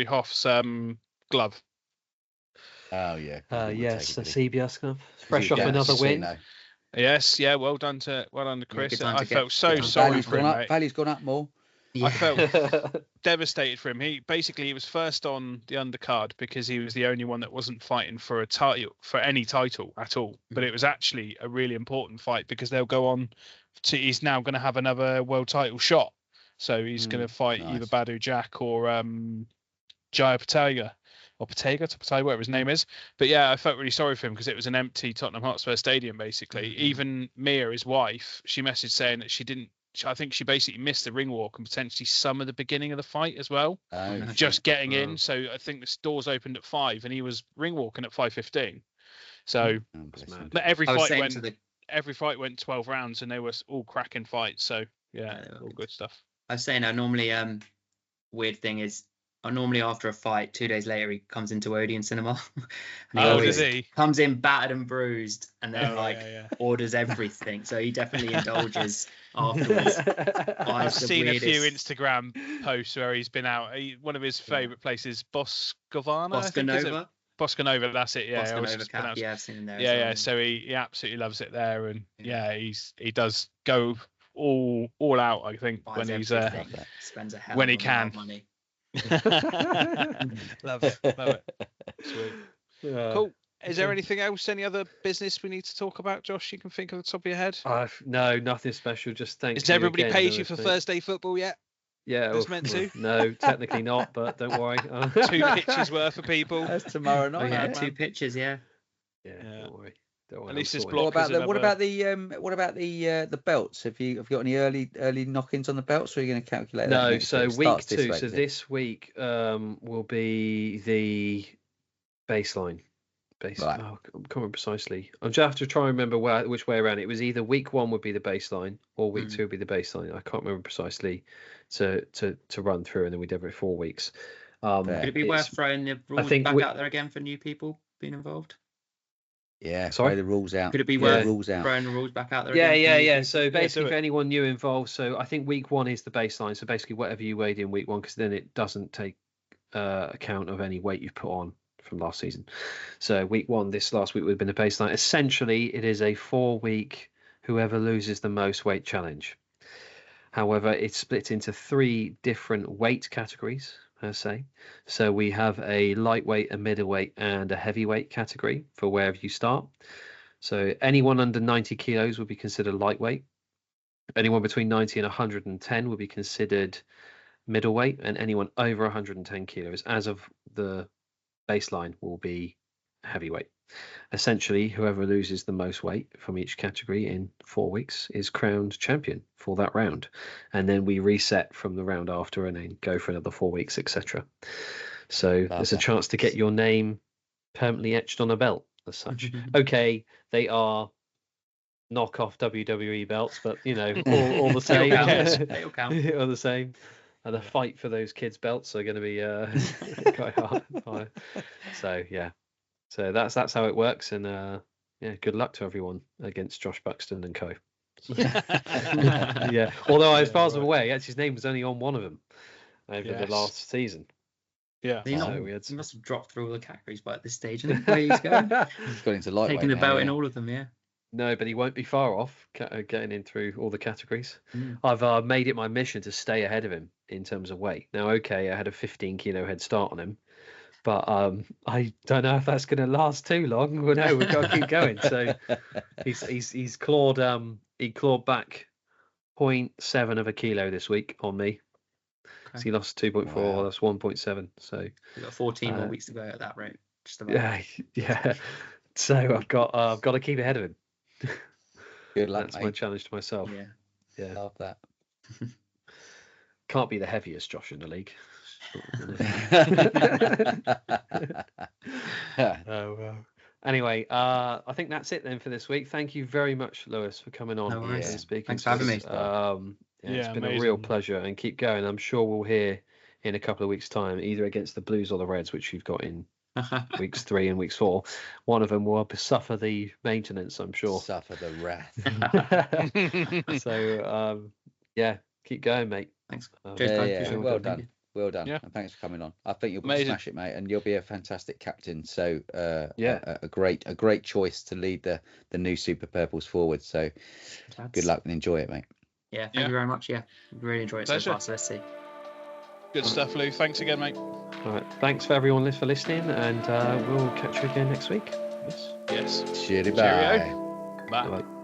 Hoff's glove. Oh yeah. Yes, the CBS scarf. Fresh off another win. Yes, yeah. Well done to Chris. I felt so sorry for him, mate. Value's gone up more. I felt devastated for him. He was first on the undercard because he was the only one that wasn't fighting for a title, for any title at all. But it was actually a really important fight because they'll go on to. He's now going to have another world title shot, so he's going to fight either Badu Jack or Jaya Patega. Or Patega, whatever his name is. But yeah, I felt really sorry for him because it was an empty Tottenham Hotspur stadium, basically. Even Mia, his wife, she messaged saying that I think she basically missed the ring walk and potentially some of the beginning of the fight as well. Just getting in. So I think the doors opened at 5 and he was ring walking at 5:15. So but every fight went 12 rounds and they were all cracking fights. So yeah, all good stuff. I was saying, normally weird thing is, normally after a fight, 2 days later, he comes into Odeon Cinema. And does he? Comes in battered and bruised, and then orders everything. So he definitely indulges afterwards. I've seen a few Instagram posts where he's been out. One of his favourite places, Boscovana. Boscanova, that's it. Yeah, Boscanova Cap. Yeah, I've seen him there. Yeah. So he absolutely loves it there, and he does go all out. I think when he's spends a hell when of he can. Of money. love it. Sweet. Cool. Is there anything else, any other business we need to talk about, Josh, you can think of the top of your head? No, nothing special, just thank you. Has everybody paid you for Thursday football yet? Yeah, it's meant to. No, technically not, but don't worry. 2 pitches worth for people. That's tomorrow night. 2 pitches, yeah. Don't worry. At least this What block. about the belts? Have you got any early knock-ins on the belts, or are you going to calculate that? No, so week 2. So this week will be the baseline. Right. I can't remember precisely. I'm just have to try and remember which way around. It was either week 1 would be the baseline, or week 2 would be the baseline. I can't remember precisely to run through, and then we did every 4 weeks. Could it be worth throwing the rules back out there again for new people being involved? Yeah, sorry, the rules out. Could it be worth throwing the rules back out there? Yeah. So basically, for anyone new involved, so I think week 1 is the baseline. So basically, whatever you weighed in week 1, because then it doesn't take account of any weight you've put on from last season. So week 1, this last week would have been the baseline. Essentially, it is a 4-week whoever loses the most weight challenge. However, it's split into 3 different weight categories, per se. So we have a lightweight, a middleweight, and a heavyweight category for wherever you start. So anyone under 90 kilos would be considered lightweight. Anyone between 90 and 110 would be considered middleweight, and anyone over 110 kilos as of the baseline will be heavyweight. Essentially, whoever loses the most weight from each category in 4 weeks is crowned champion for that round, and then we reset from the round after and then go for another 4 weeks, etc. So there's a chance to get your name permanently etched on a belt as such. Okay, they are knockoff WWE belts, but all the same. They'll count. All the same. And the fight for those kids' belts are going to be quite hard. So yeah. So that's how it works, and good luck to everyone against Josh Buxton and co. Yeah. Although as far as I'm aware, actually his name was only on one of them over the last season. Yeah. He must have dropped through all the categories by this stage, and where he's going. He's got into lightweight. Taking the belt in all of them, yeah. No, but he won't be far off getting in through all the categories. I've made it my mission to stay ahead of him in terms of weight. Now, okay, I had a 15 kilo head start on him, but I don't know if that's going to last too long. Well, no, we've got to keep going. So he's clawed back 0.7 of a kilo this week on me. Okay. So he lost 2.4. Wow. That's 1.7. So you've got 14 more weeks to go at that rate. Just about. Yeah. So I've got to keep ahead of him. Good luck. That's my challenge to myself. Yeah. Love that. Can't be the heaviest Josh in the league. Anyway, I think that's it then for this week. Thank you very much, Lewis, for coming on and speaking. Thanks for having me. It's been a real pleasure, and keep going. I'm sure we'll hear in a couple of weeks' time, either against the Blues or the Reds, which you've got in weeks 3 and weeks 4. One of them will suffer the maintenance, I'm sure. Suffer the wrath. So, keep going, mate. Thanks. Well done. Well done. Yeah. And thanks for coming on. I think you'll smash it, mate, and you'll be a fantastic captain. So a great choice to lead the new Super Purples forward. So good luck and enjoy it, mate. Yeah, thank you very much. Yeah, really enjoyed it so far. So let's see. Good stuff, Lou. Thanks again, mate. All right. Thanks for everyone for listening, and we'll catch you again next week. Yes. Cheerio. Bye. Bye.